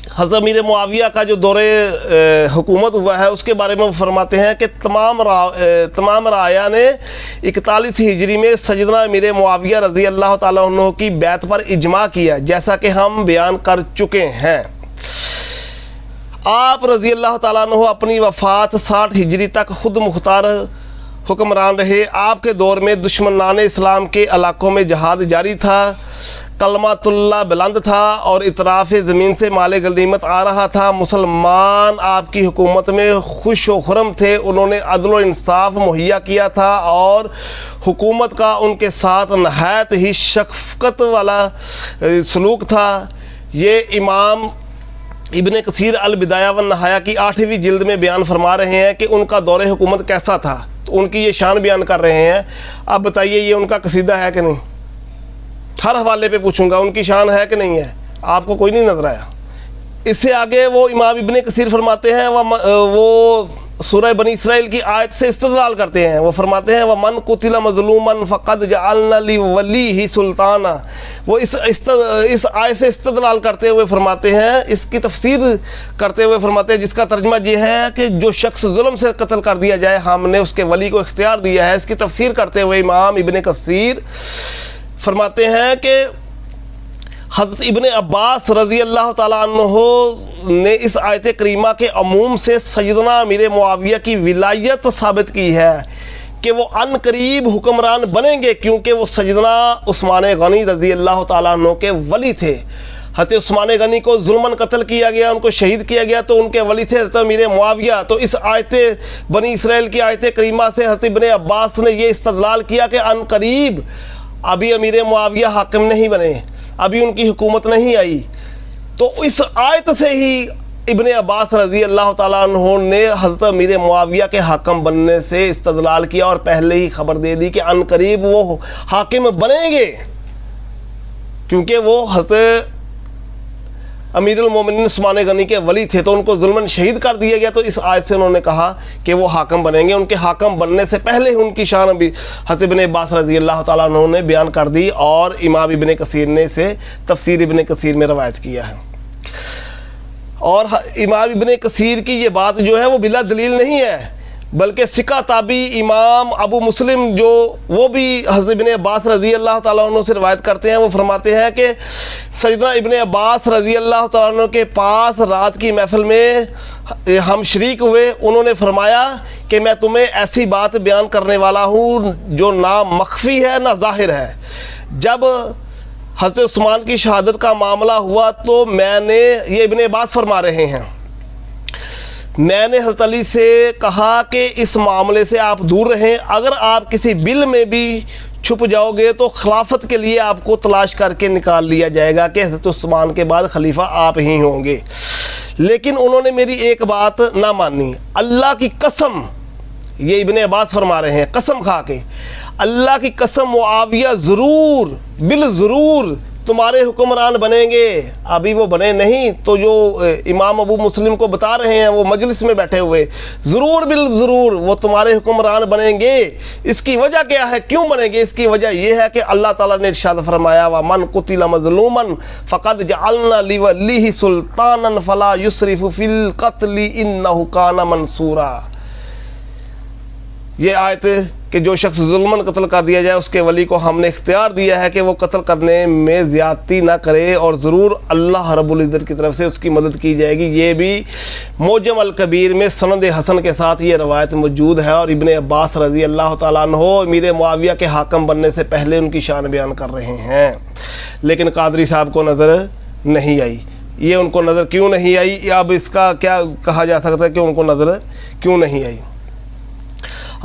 हज़रत अमीर मुआविया का जो दौरे हुकूमत हुआ है उसके बारे में वो फरमाते हैं कि तमाम राया ने 41 हिजरी में सैयदना अमीर मुआविया रज़ी अल्लाह ताला अन्हु की बैत पर इजमा किया, जैसा कि हम बयान कर चुके हैं। आप रज़ी अल्लाह ताला अन्हु अपनी वफ़ात 60 हिजरी तक खुद मुख्तार हुक्मरान रहे। आपके दौर में दुश्मनान इस्लाम के इलाकों में जहाद जारी था, कलमातुल्लाह बुलंद था और इतराफ़ ज़मीन से माल गनीमत आ रहा था। मुसलमान आपकी हुकूमत में खुश व खुरम थे। उन्होंने अदल व इंसाफ मुहैया किया था और हुकूमत का उनके साथ नहायत ही शफ़क़त वाला सलूक था। ये इमाम इब्ने कसीर अल बिदाया व नहाया की 8वीं जिल्द में बयान फरमा रहे हैं कि उनका दौरे हुकूमत कैसा था, तो उनकी ये शान बयान कर रहे हैं। अब बताइए ये उनका कसीदा है कि नहीं? हर हवाले पे पूछूंगा उनकी शान है कि नहीं है, आपको कोई नहीं नजर आया। इससे आगे वो इमाम इब्ने कसीर फरमाते हैं, वो सूरह बनी इसराइल की आयत से इस्तदलाल करते हैं। वो फरमाते हैं वह मन कुतिला मज़लूमन फ़क़द जअलना ली वली ही सुल्ताना। वो इस आयत से इस्तदलाल करते हुए फरमाते हैं, इसकी तफसीर करते हुए फरमाते हैं, जिसका तर्जमा ये है कि जो शख्स जुल्म से कत्ल कर दिया जाए हमने उसके वली को इख्तियार दिया है। इसकी तफसीर करते हुए इमाम इब्ने कसीर फरमाते हैं कि हज़रत इब्ने अब्बास रज़ी अल्लाह ताला अन्हु ने इस आयत करीमा के अमूम से सैयदना अमीर मुआविया की विलायत साबित की है कि वो अन करीब हुक्मरान बनेंगे, क्योंकि वो सैयदना उस्मान गनी रज़ी अल्लाह ताला अन्हु के वली थे। हज़रत उस्मान गनी को जुल्मन कत्ल किया गया, उनको शहीद किया गया, तो उनके वली थे हज़रत अमीर मुआविया। तो इस आयत बनी इसराइल की आयत करीमा से हज़रत इब्ने अब्बास ने ये इस्तदलाल किया कि अन करीब अभी अमीर मुआविया हाकिम नहीं बने, अभी उनकी हुकूमत नहीं आई। तो इस आयत से ही इब्ने अब्बास रज़ी अल्लाह ताला अन्हु ने हज़रत अमीर मुआविया के हाकिम बनने से इस्तदलाल किया और पहले ही खबर दे दी कि अनकरीब वो हाकिम बनेंगे, क्योंकि वो हज़रत अमीरुल मोमिनीन उस्मान गनी के वली थे, तो उनको जुल्मन शहीद कर दिया गया। तो इस आयत से उन्होंने कहा कि वो हाकिम बनेंगे। उनके हाकिम बनने से पहले उनकी शान अभी हज़रत इब्ने अब्बास रज़ी अल्लाह ताला अन्हु ने बयान कर दी और इमाम इब्ने कसीर ने इसे तफसीर इब्ने कसीर में रवायत किया है। और इमाम इब्ने कसीर की ये बात जो है वो बिला दलील नहीं है, बल्कि सिका ताबी इमाम अबू मुस्लिम जो वो भी हज़रत इब्ने अब्बास रज़ी अल्लाह ताला अन्हु से रवायत करते हैं। वो फरमाते हैं कि सैयदना इब्ने अब्बास रज़ी अल्लाह ताला अन्हु के पास रात की महफिल में हम शरीक हुए। उन्होंने फरमाया कि मैं तुम्हें ऐसी बात बयान करने वाला हूँ जो ना मख्फी है ना ज़ाहिर है। जब हज़रत उस्मान की शहादत का मामला हुआ तो मैंने, ये इब्ने अब्बास फरमा रहे हैं, मैंने हज़रत अली से कहा कि इस मामले से आप दूर रहें, अगर आप किसी बिल में भी छुप जाओगे तो खिलाफत के लिए आपको तलाश करके निकाल लिया जाएगा कि हज़रत उस्मान के बाद खलीफा आप ही होंगे। लेकिन उन्होंने मेरी एक बात ना मानी। अल्लाह की कसम, ये इब्ने अब्बास फरमा रहे हैं कसम खा के, अल्लाह की कसम मुआविया ज़रूर बिल ज़रूर तुम्हारे हुक्मरान बनेंगे। अभी वो बने नहीं तो जो इमाम अबू मुस्लिम को बता रहे हैं वो मजलिस में बैठे हुए, ज़रूर बिल ज़रूर वो तुम्हारे हुक्मरान बनेंगे। इसकी वजह क्या है, क्यों बनेंगे? इसकी वजह यह है कि अल्लाह ताला ने इरशाद फरमाया व मन कुतिला मज़लूमन फ़क़द जअलना लिवलिही सुल्तानन फ़ला युसरिफ़ फ़िल क़त्ल इन्नहु काना मंसूरा। ये आयत कि जो शख्स जुल्मन कत्ल कर दिया जाए उसके वली को हमने इख्तियार दिया है कि वो कत्ल करने में ज़्यादती ना करे और ज़रूर अल्लाह रब्बुल इज़्ज़त की तरफ से उसकी मदद की जाएगी। ये भी मोजम अल कबीर में सनद हसन के साथ ये रवायत मौजूद है और इब्ने अब्बास रज़ी अल्लाह ताला अन्हो अमीर मुआविया के हाकम बनने से पहले उनकी शान बयान कर रहे हैं। लेकिन कादरी साहब को नज़र नहीं आई। ये उनको नज़र क्यों नहीं आई, अब इसका क्या कहा जा सकता है कि उनको नज़र क्यों नहीं आई?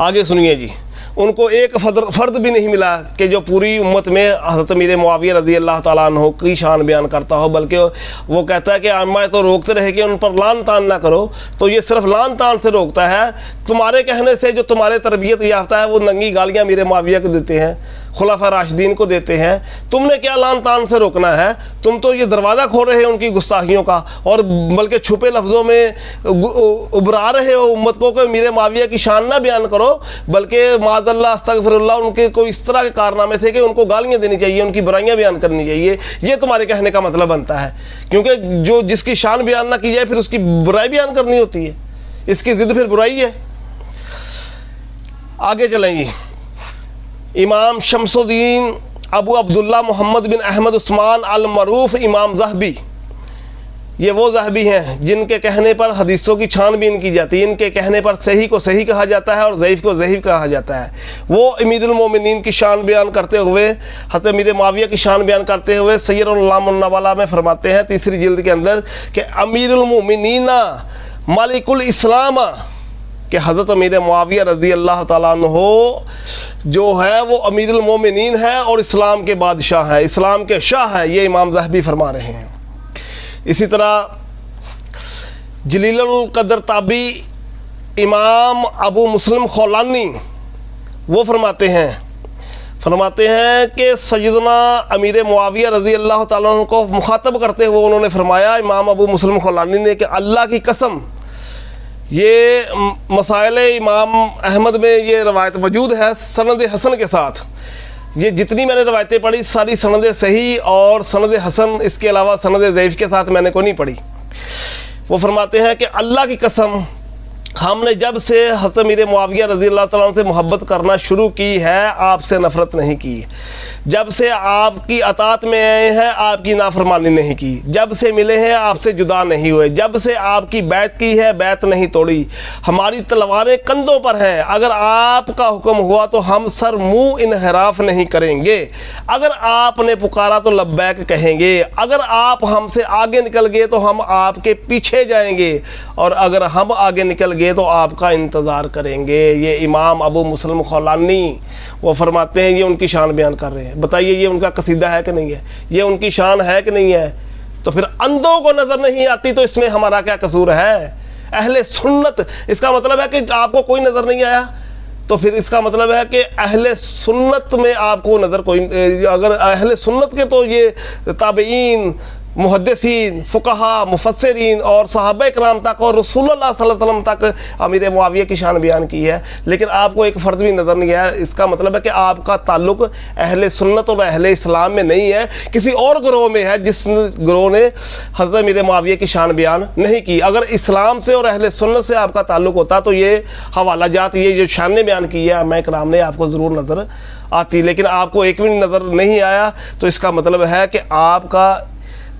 आगे सुनिए जी, उनको एक फ़र्द भी नहीं मिला कि जो पूरी उम्मत में हज़रत अमीर मुआविया रज़ी अल्लाह ताला अन्हो की शान बयान करता हो, बल्कि वो कहता है कि आम्मा तो रोकते रहे कि उन पर लान तान ना करो, तो ये सिर्फ लान तान से रोकता है। तुम्हारे कहने से जो तुम्हारे तरबियत याफ्ता है वो नंगी गालियाँ अमीर मुआविया को देते हैं, खुलाफा राशिदीन को देते हैं। तुमने क्या लान तान से रोकना है? तुम तो ये दरवाज़ा खोल रहे हो उनकी गुस्ताखियों का और बल्कि छुपे लफ्ज़ों में उभरा रहे हो उम्मत को कि अमीर मुआविया की शान ना बयान करो, बल्कि माज़ल्लाह अस्तग़फिरुल्लाह उनके कोई इस तरह के कारनामे थे कि उनको गालियाँ देनी चाहिए, उनकी बुराइयाँ बयान करनी चाहिए। ये तुम्हारे कहने का मतलब बनता है, क्योंकि जो जिसकी शान बयान ना की जाए फिर उसकी बुराई बयान करनी होती है। इसकी ज़िद फिर बुराई है। आगे चलेंगे। इमाम शम्सुद्दीन अबू अब्दुल्ला मोहम्मद बिन अहमद उस्मान अल मरूफ इमाम ज़हबी, ये वो ज़हबी हैं जिनके कहने पर हदीसों की छानबीन की जाती है। इनके कहने पर सही को सही कहा जाता है और ज़ईफ़ को ज़ईफ़ कहा जाता है। वो अमीरुल मोमिनीन की शान बयान करते हुए, हज़रत अमीर मुआविया की शान बयान करते हुए सय्यदुल उलमा वाला में फरमाते हैं 3री जिल्द के अंदर कि अमीरुल मोमिनीन मालिकुल इस्लाम, कि हज़रत अमीर मुआविया रज़ी अल्लाह ताला अन्हो जो है वो अमीरुल मोमिनीन है और इस्लाम के बादशाह हैं, इस्लाम के शाह हैं। ये इमाम ज़हबी फरमा रहे हैं। इसी तरह जलीलुल क़द्र ताबी इमाम अबू मुस्लिम खौलानी वो फरमाते हैं कि सैयदना अमीर मुआविया रज़ी अल्लाह ताला अन्हु को मुखातब करते हुए उन्होंने फरमाया, इमाम अबू मुस्लिम खौलानी ने, कि अल्लाह की कसम, ये मसाइल इमाम अहमद में ये रवायत मौजूद है सनद हसन के साथ। ये जितनी मैंने रवायतें पढ़ी सारी सनद सही और सनद हसन, इसके अलावा सनद ज़ईफ़ के साथ मैंने को नहीं पढ़ी। वो फरमाते हैं कि अल्लाह की कसम, हमने जब से हज़रत अमीर मुआविया रज़ी अल्लाह ताला अन्हु से मोहब्बत करना शुरू की है, आपसे नफ़रत नहीं की। जब से आपकी अतात में आए हैं आपकी नाफरमानी नहीं की। जब से मिले हैं आपसे जुदा नहीं हुए। जब से आपकी बैत की है बैत नहीं तोड़ी। हमारी तलवारें कंधों पर हैं। अगर आपका हुक्म हुआ तो हम सर मुँह इनहराफ नहीं करेंगे। अगर आपने पुकारा तो लब्बैक कहेंगे। अगर आप हमसे आगे निकल गए तो हम आपके पीछे जाएंगे, और अगर हम आगे निकल गए तो आपका इंतज़ार करेंगे। ये इमाम अबू मुस्लिम खौलानी वो फरमाते हैं, ये उनकी शान बयान कर रहे हैं। बताइए ये उनका कसीदा है कि नहीं है? ये उनकी शान है कि नहीं है? तो फिर अंधों को नज़र नहीं आती तो इसमें हमारा क्या कसूर है? अहले सुन्नत, इसका मतलब है कि आपको कोई नज़र नहीं आया तो फिर इसका मतलब है कि अहले सुन्नत में आपको नज़र कोई, अगर अहले सुन्नत के तो ये ताबईन, मुहद्दिसीन, फुक़हा, मुफस्सिरीन और सहाबा इकराम तक और रसूलुल्लाह सल्लल्लाहु अलैहि वसल्लम तक अमीर मुआविया की शान बयान की है, लेकिन आपको एक फ़र्द भी नज़र नहीं आया। इसका मतलब है कि आपका ताल्लुक़ अहले सुन्नत और अहले इस्लाम में नहीं है, किसी और ग्रोह में है जिस ग्रोह ने हज़रत अमीर मुआविया की शान बयान नहीं की। अगर इस्लाम से और अहले सुन्नत से आपका ताल्लुक़ होता तो ये हवाला जात, ये जो शान ने बयान की है अम्मा इकराम ने, आपको ज़रूर नज़र आती, लेकिन आपको एक भी नज़र नहीं आया। तो इसका मतलब है कि आपका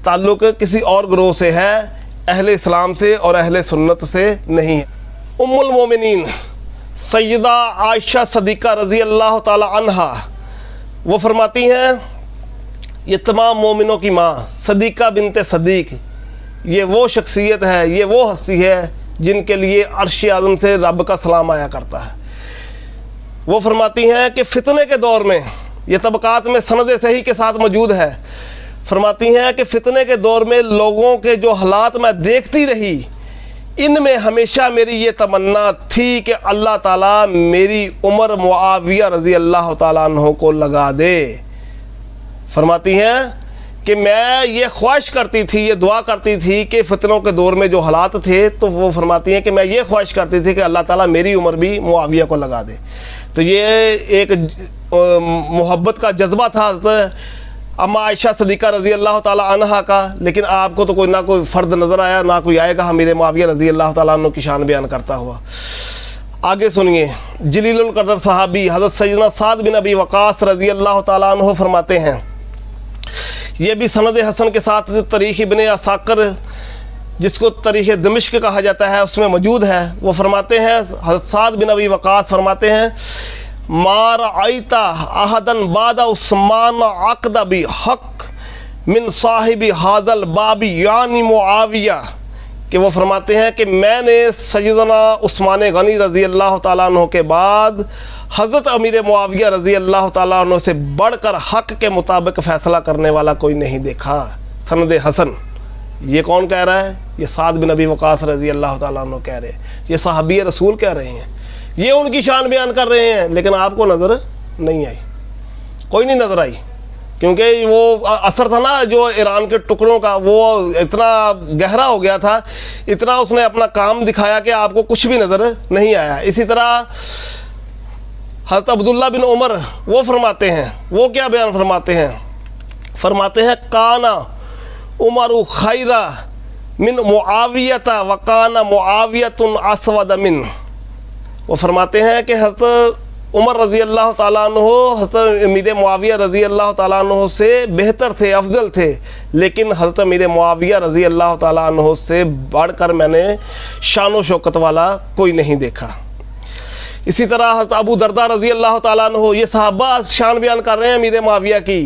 ताल्लुक़ किसी और ग्रोह से है, अहले इस्लाम से और अहले सुन्नत से नहीं है। उम्मुल मोमिनीन सैयदा आयशा सदीक़ा रज़ी अल्लाह ताला अन्हा वो फरमाती हैं, ये तमाम मोमिनों की माँ सदीक़ा बिनते सदीक़, ये वो शख्सियत है, ये वो हस्ती है जिनके लिए अर्श आज़म से रब का सलाम आया करता है। वो फरमाती हैं कि फितने के दौर में, ये तबकात में सनद सही के साथ मौजूद है, फरमाती हैं कि फितने के दौर में लोगों के जो हालात मैं देखती रही, इनमें हमेशा मेरी ये तमन्ना थी कि अल्लाह ताला मेरी उम्र मुआविया रज़ी अल्लाह ताला अन्हो को लगा दे। फरमाती हैं कि मैं ये ख्वाहिश करती थी, ये दुआ करती थी कि फितनों के दौर में जो हालात थे, तो वो फरमाती हैं कि मैं ये ख्वाहिश करती थी कि अल्लाह ताला मेरी उम्र भी मुआविया को लगा दे। तो ये एक मोहब्बत का जज्बा था अम्मा आयशा सदीक़ा रज़ी अल्लाह ताला अन्हा का, लेकिन आपको तो कोई ना कोई फ़र्द नज़र आया, ना कोई आएगा हमीर मुआविया रज़ी अल्लाह ताला अन्हु की शान बयान करता हुआ। आगे सुनिए, जलीलुल क़द्र सहाबी हज़रत सैयदना साद बिन अबी वक़ास रज़ी अल्लाह ताला अन्हु फरमाते हैं, ये भी सनद हसन के साथ तारीख़ इब्न असाकिर, जिसको तारीख़ दमिश्क कहा जाता है, उसमें मौजूद है। वो फरमाते हैं, हज़रत साद बिन अबी वक़ास फरमाते हैं, मार आयता अहदन बादा उस्मान अक़दा बी हक़ मिन साहिबी हाज़ल बाबी यानी मुआविया, कि वो फरमाते हैं कि मैंने सैयदना उस्मान गनी रज़ी अल्लाह ताला अन्हु के बाद हज़रत अमीर मुआविया रज़ी अल्लाह ताला अन्हु से बढ़कर हक़ के मुताबिक फ़ैसला करने वाला कोई नहीं देखा। सनद हसन, ये कौन कह रहा है? ये साद बिन अबी वक़ास रज़ी अल्लाह ताला अन्हु कह रहे हैं, ये सहाबी रसूल कह रहे हैं, ये उनकी शान बयान कर रहे हैं, लेकिन आपको नज़र नहीं आई, कोई नहीं नज़र आई, क्योंकि वो असर था ना जो ईरान के टुकड़ों का, वो इतना गहरा हो गया था, इतना उसने अपना काम दिखाया कि आपको कुछ भी नज़र नहीं आया। इसी तरह हज़रत अब्दुल्ला बिन उमर वो फरमाते हैं, वो क्या बयान फरमाते हैं? फरमाते हैं, काना उमर खैरा मिन मुआवियता व काना मुआवियतुन असवद मिन। वो फरमाते हैं कि हज़रत उमर रज़ी अल्लाह ताला अन्हु हज़रत अमीर मुआविया रज़ी अल्लाह ताला अन्हु से बेहतर थे, अफजल थे, लेकिन हज़रत अमीर मुआविया रज़ी अल्लाह ताला अन्हु से बढ़कर मैंने शान व शौकत वाला कोई नहीं देखा। इसी तरह हज़रत अबू दरदा रज़ी अल्लाह ताला अन्हु, ये सहाबा शान बयान कर रहे हैं अमीर मुआविया की।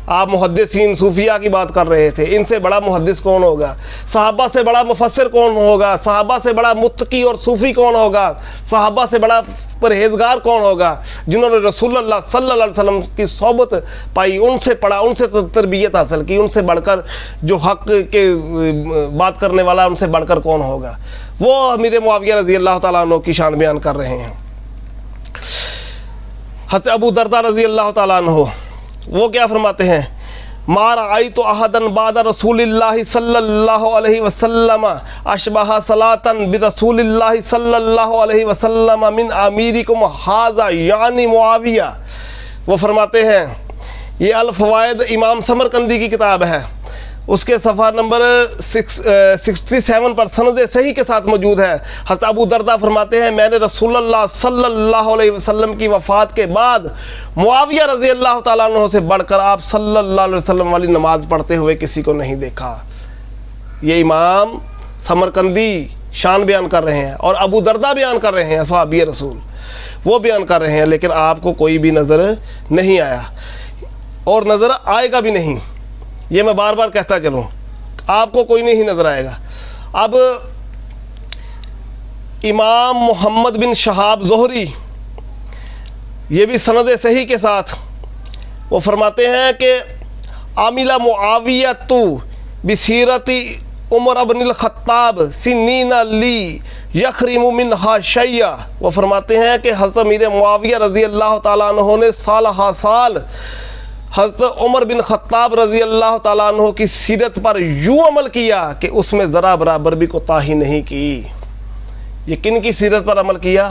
आप मुहद्दिसीन सूफिया की बात कर रहे थे, इनसे बड़ा मुहद्दिस कौन होगा? सहाबा से बड़ा मुफस्सिर कौन होगा? सहाबा से बड़ा मुत्तकी और सूफ़ी कौन होगा? सहाबा से बड़ा परहेजगार कौन होगा, जिन्होंने रसूलुल्लाह सल्लल्लाहु अलैहि वसल्लम की सोबत पाई, उनसे पढ़ा, उनसे तरबियत हासिल की, उनसे बढ़कर जो हक़ के बात करने वाला, उनसे बढ़कर कौन होगा? वो अमीर मुआविया रज़ी अल्लाह ताला अन्हु की शान बयान कर रहे हैं। हज़रत अबू दरदा रज़ी अल्लाह ताला अन्हु वो क्या फरमाते हैं? मार आई तो अहदन बाद रसूलिल्लाहि सल्लल्लाहु अलैहि वसल्लम अशबह सलातन बि रसूलिल्लाहि सल्लल्लाहु अलैहि वसल्लम मिन अमीरिकुम हाजा यानी मुआविया। वो फरमाते हैं, ये अल फवाइद इमाम समरकंदी की किताब है, उसके सफ़ा नंबर 67 पर सनद सही के साथ मौजूद है। हज़रत अबू दरदा फरमाते हैं, मैंने रसूलुल्लाह सल्लल्लाहु अलैहि वसल्लम की वफ़ात के बाद मुआविया रज़ी अल्लाह ताला अन्हु से बढ़कर आप सल्लल्लाहु अलैहि वसल्लम वाली नमाज पढ़ते हुए किसी को नहीं देखा। ये इमाम समरकंदी शान बयान कर रहे हैं और अबू दरदा बयान कर रहे हैं, सहाबी रसूल वो बयान कर रहे हैं, लेकिन आपको कोई भी नज़र नहीं आया और नज़र आएगा भी नहीं। ये मैं बार बार कहता चलूँ, आपको कोई नहीं नज़र आएगा। अब इमाम मोहम्मद बिन शहाब ज़ोहरी, ये भी सनद सही के साथ वो फरमाते हैं कि आमिला मुआविया तू बिसीरती उमर अब्निल खत्ताब सिन्नीना ली यखरिमु मिनहा शैया। वो फरमाते हैं कि हज़रत अमीर मुआविया रज़ी अल्लाह ताला अन्हु ने साल हा साल हज़रत उमर बिन खत्ताब रज़ी अल्लाह ताला अन्हु की सीरत पर यूँ अमल किया कि उसमें ज़रा बराबर भी कोताही नहीं की। ये किन की सीरत पर अमल किया?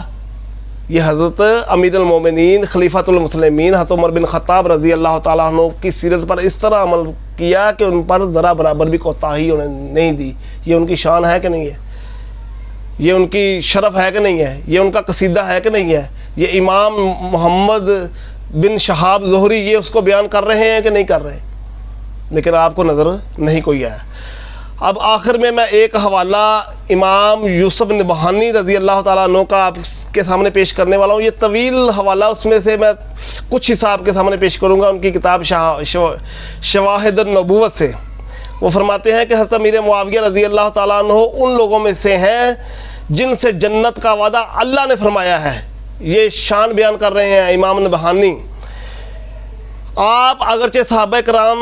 ये हज़रत अमीरुल मोमिनीन खलीफातुल मुस्लिमीन हज़रत उमर बिन खत्ताब रज़ी अल्लाह ताला अन्हु की सीरत पर इस तरह अमल किया कि उन पर ज़रा बराबर भी कोताही उन्हें नहीं दी। ये उनकी शान है कि नहीं है? ये उनकी शरफ़ है कि नहीं है? ये उनका कसीदा है कि नहीं है? ये इमाम मोहम्मद बिन शहाब ज़ोहरी ये उसको बयान कर रहे हैं कि नहीं कर रहे? लेकिन आपको नज़र नहीं कोई आया। अब आखिर में मैं एक हवाला इमाम यूसुफ नबहानी रज़ी अल्लाह ताला अन्हु का आपके सामने पेश करने वाला हूँ। ये तवील हवाला, उसमें से मैं कुछ हिस्सा आपके सामने पेश करूँगा उनकी किताब शवाहिद नबूवत से। वो फरमाते हैं कि हज़रत अमीर मुआविया रज़ी अल्लाह ताला अन्हु उन लोगों में से हैं जिनसे जन्नत का वादा अल्लाह ने फरमाया है। ये शान बयान कर रहे हैं इमाम नबहानी। आप अगरचे सहाबा कराम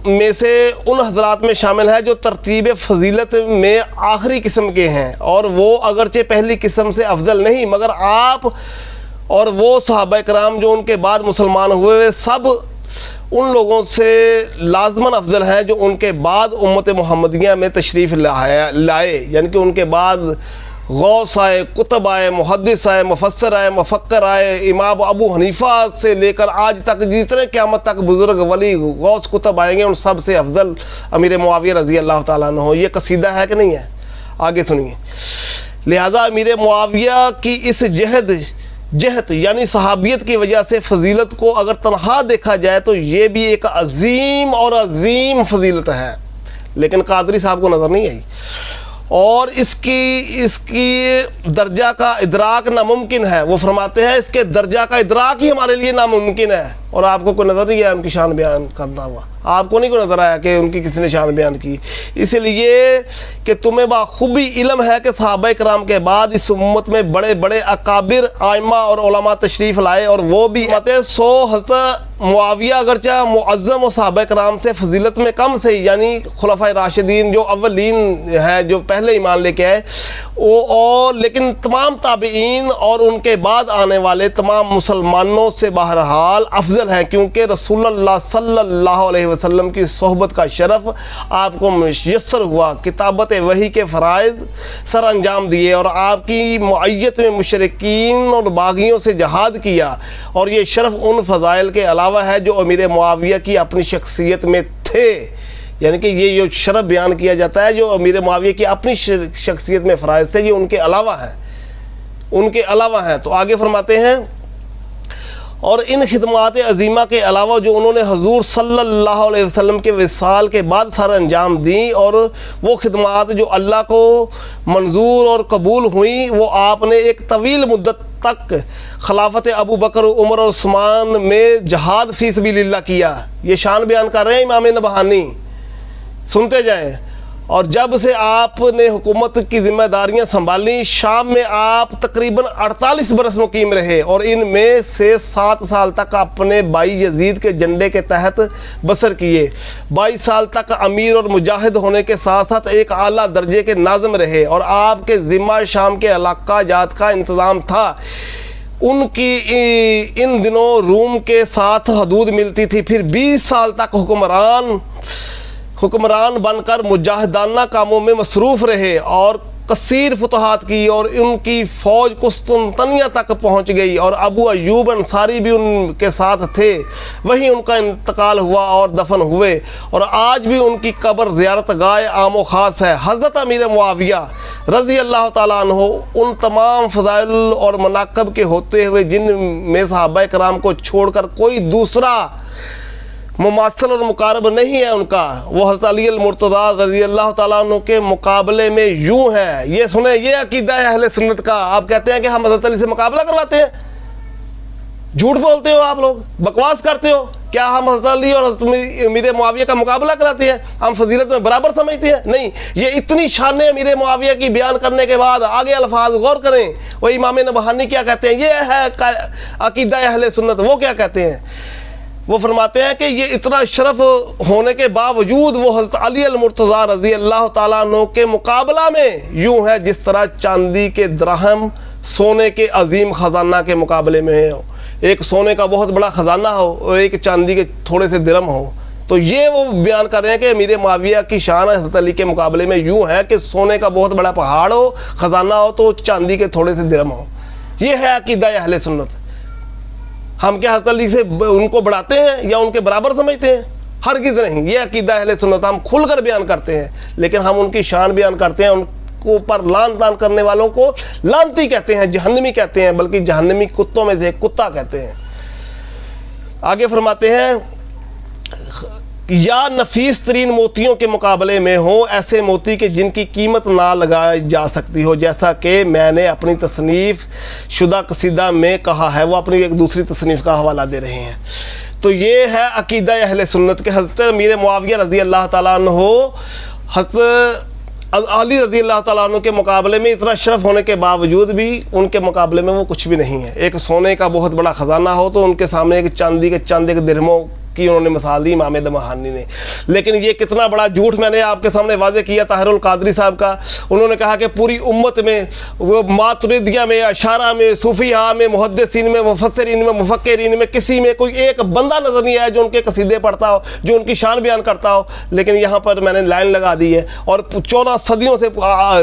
में से उन हजरात में शामिल है जो तरतीब फजीलत में आखिरी किस्म के हैं, और वो अगरचे पहली किस्म से अफजल नहीं, मगर आप और वो सहाबा कराम जो उनके बाद मुसलमान हुए सब उन लोगों से लाजमन अफजल हैं जो उनके बाद उम्मत मुहम्मदिया में तशरीफ़ लाए, यानी कि उनके बाद गौस आए, कुतब आए, मुहद्दिस आए, मुफस्सर आए, मुफक्कर आए। इमाम अबू हनीफ़ा से लेकर आज तक जितने क़यामत तक बुज़ुर्ग वली गौस कुतब आएंगे उन सब से अफजल अमीर मुआविया रज़ी अल्लाह ताला अन्हु। ये कसीदा है कि नहीं है? आगे सुनिए। लिहाजा अमीर मुआविया की इस जहत यानी सहाबियत की वजह से फजीलत को अगर तनहा देखा जाए तो ये भी एक अजीम और अजीम फजीलत है, लेकिन कादरी साहब को नज़र नहीं आई, और इसकी दर्जा का इदराक नामुमकिन है। वो फरमाते हैं इसके दर्जा का इदराक ही हमारे लिए नामुमकिन है, और आपको कोई नज़र नहीं आया उनकी शान बयान करता हुआ, आपको नहीं कोई नज़र आया कि उनकी किसी ने शान बयान की, इसलिए कि तुम्हें बाखूबी इल्म है कि सहाबा कराम के बाद इस उम्मत में बड़े बड़े अकाबिर आइमा और उलमा तशरीफ़ लाए, और वो भी 100 हज़रत मुआविया अगरचा मुअज़्ज़म और सहाबा कराम से फजीलत में कम से, यानी खुलफाए राशिदीन जो अव्वलीन है जो पहले ईमान लेके आए वो, और लेकिन तमाम ताबईन और उनके बाद आने वाले तमाम मुसलमानों से बहरहाल अफजल हैं, क्योंकि रसूलुल्लाह सल्लल्लाहु अलैहि वसल्लम की सोहबत का शरफ आपको मुयस्सर हुआ, किताबत वही के फ़राइज़ सर अंजाम दिए, और आपकी मुअय्यत में मुशरिकीन और बागियों से जहाद किया, और ये शरफ उन फ़ज़ाइल के अलावा है जो अमीर मुआविया की अपनी शख्सियत में थे। यानी कि ये जो शरफ बयान किया जाता है जो अमीर मुआविया की अपनी शख्सियत में फ़राइज़ थे, ये उनके अलावा हैं। तो आगे फरमाते हैं, और इन खिदमात अजीमा के अलावा जो उन्होंने हजूर सल्लल्लाहु अलैहि वसल्लम के विसाल के बाद सर अंजाम दी, और वो खिदमात जो अल्लाह को मंजूर और कबूल हुई, वो आपने एक तवील मुद्दत तक खिलाफत अबू बकर, उमर और उस्मान में जहाद फी सबिलिल्लाह किया। ये शान बयान कर रहे हैं इमाम नबहानी, सुनते जाएं। और जब से आपने हुकूमत की जिम्मेदारियां संभाली, शाम में आप तकरीबन 48 बरस मुकीम रहे, और इनमें से 7 साल तक अपने भाई यजीद के झंडे के तहत बसर किए। 22 साल तक अमीर और मुजाहिद होने के साथ साथ एक आला दर्जे के नाज़िम रहे, और आपके ज़िम्मा शाम के इलाका जात का इंतज़ाम था। उनकी इन दिनों रूम के साथ हदूद मिलती थी। फिर 20 साल तक हुक्मरान बनकर मुजाहिदाना कामों में मसरूफ़ रहे, और कसीर फतहात की, और उनकी फ़ौज कुस्तुनतनिया तक पहुंच गई, और अबू अयूब अंसारी भी उनके साथ थे। वहीं उनका इंतकाल हुआ और दफन हुए, और आज भी उनकी कब्र ज़ियारत गाह आम व ख़ास है। हज़रत अमीर मुआविया रज़ी अल्लाह ताला अन्हु उन तमाम फ़ज़ाइल और मनाक़ब के होते हुए जिन में सहाबा कराम को छोड़कर कोई दूसरा मुमासल और मुकारब नहीं है उनका, वो हज़रत अली अल-मुर्तज़ा रज़ी अल्लाह ताला अन्हु के मुकाबले में यूँ है। ये सुने, ये अकीदा है अहले सुन्नत का। आप कहते हैं कि हम हज़रत अली से मुकाबला करवाते हैं, झूठ बोलते हो आप लोग, बकवास करते हो। क्या हम हज़रत अली और अमीर मुआविया का मुकाबला कराते हैं? हम फजीलत में बराबर समझते हैं? नहीं। ये इतनी शान अमीर मुआविया की बयान करने के बाद आगे अल्फाज गौर करें, वही इमाम नबहानी क्या कहते हैं, ये है अकीदा अहले सुन्नत। वो क्या कहते हैं? वो फरमाते हैं कि ये इतना शरफ होने के बावजूद वो हज़रत अली अल-मुर्तज़ा रज़ी अल्लाह ताला अन्हु के मुकाबला में यूँ है जिस तरह चांदी के द्रहम सोने के अजीम ख़जाना के मुकाबले में हो। एक सोने का बहुत बड़ा ख़जाना हो और एक चांदी के थोड़े से दिरहम हो। तो ये वो बयान कर रहे हैं कि अमीर मुआविया की शान हज़रत अली के मुकाबले में यूँ है कि सोने का बहुत बड़ा पहाड़ हो, ख़जाना हो, तो चांदी के थोड़े से दिरहम हो। ये है अकीदा अहले सुन्नत। हम क्या हज़रत अली से उनको बढ़ाते हैं या उनके बराबर समझते हैं? हरगिज़ नहीं। ये अकीदा अहले सुन्नत हम खुलकर बयान करते हैं, लेकिन हम उनकी शान बयान करते हैं। उनको पर लान तान करने वालों को लानती कहते हैं, जहन्नमी कहते हैं, बल्कि जहन्नमी कुत्तों में से कुत्ता कहते हैं। आगे फरमाते हैं, या नफीस तरीन मोतियों के मुकाबले में हो ऐसे मोती के जिनकी कीमत ना लगाई जा सकती हो, जैसा कि मैंने अपनी तसनीफ़ शुदा कसीदा में कहा है। वो अपनी एक दूसरी तसनीफ़ का हवाला दे रहे हैं। तो ये है अकीदा अहले सुन्नत के। हज़रत अमीर मुआविया रज़ी अल्लाह ताला अन्हु हज़रत अली रज़ी अल्लाह ताला अन्हु के मुकाबले में इतना शरफ होने के बावजूद भी उनके मुकाबले में वो कुछ भी नहीं है। एक सोने का बहुत बड़ा ख़जाना हो तो उनके सामने एक चांदी के चंद एक दिरहमों की उन्होंने मिसाल दी इमाम दमहानी ने। लेकिन ये कितना बड़ा झूठ मैंने आपके सामने वाज़े किया ताहिरुल कादरी साहब का। उन्होंने कहा कि पूरी उम्मत में, वो मातुरिदिया में, अशारा में, सूफिया में, मुहद्दिसीन में, मुफस्सिरीन में, मुफक्किरीन में किसी में कोई एक बंदा नज़र नहीं आया जो उनके कसीदे पढ़ता हो, जो उनकी शान बयान करता हो। लेकिन यहाँ पर मैंने लाइन लगा दी है और 14 सदियों से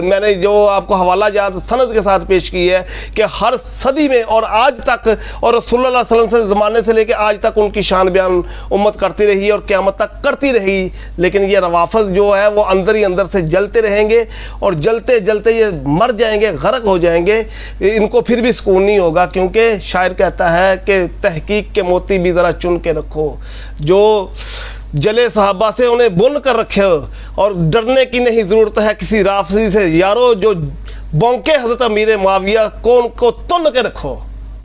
मैंने जो आपको हवाला जात सनद के साथ पेश की है कि हर सदी में और आज तक और रसूलुल्लाह सल्लल्लाहु अलैहि वसल्लम से ज़माने से लेकर आज तक उनकी शान बयान उम्मत करती रही और क़यामत तक करती रही। लेकिन ये रवाफ़िज़ जो है वो अंदर ही अंदर से जलते रहेंगे और जलते जलते ये मर जाएंगे, गर्क हो जाएंगे। इनको फिर भी सुकून नहीं होगा, क्योंकि शायर कहता है कि तहकीक के मोती भी ज़रा चुन के रखो, जो जले सहाबा से उन्हें बुन कर रखे और डरने की नहीं ज़रूरत है किसी राफिज़ी से यारो, जो बौंके हज़रत अमीर मुआविया को उनको तुन के रखो।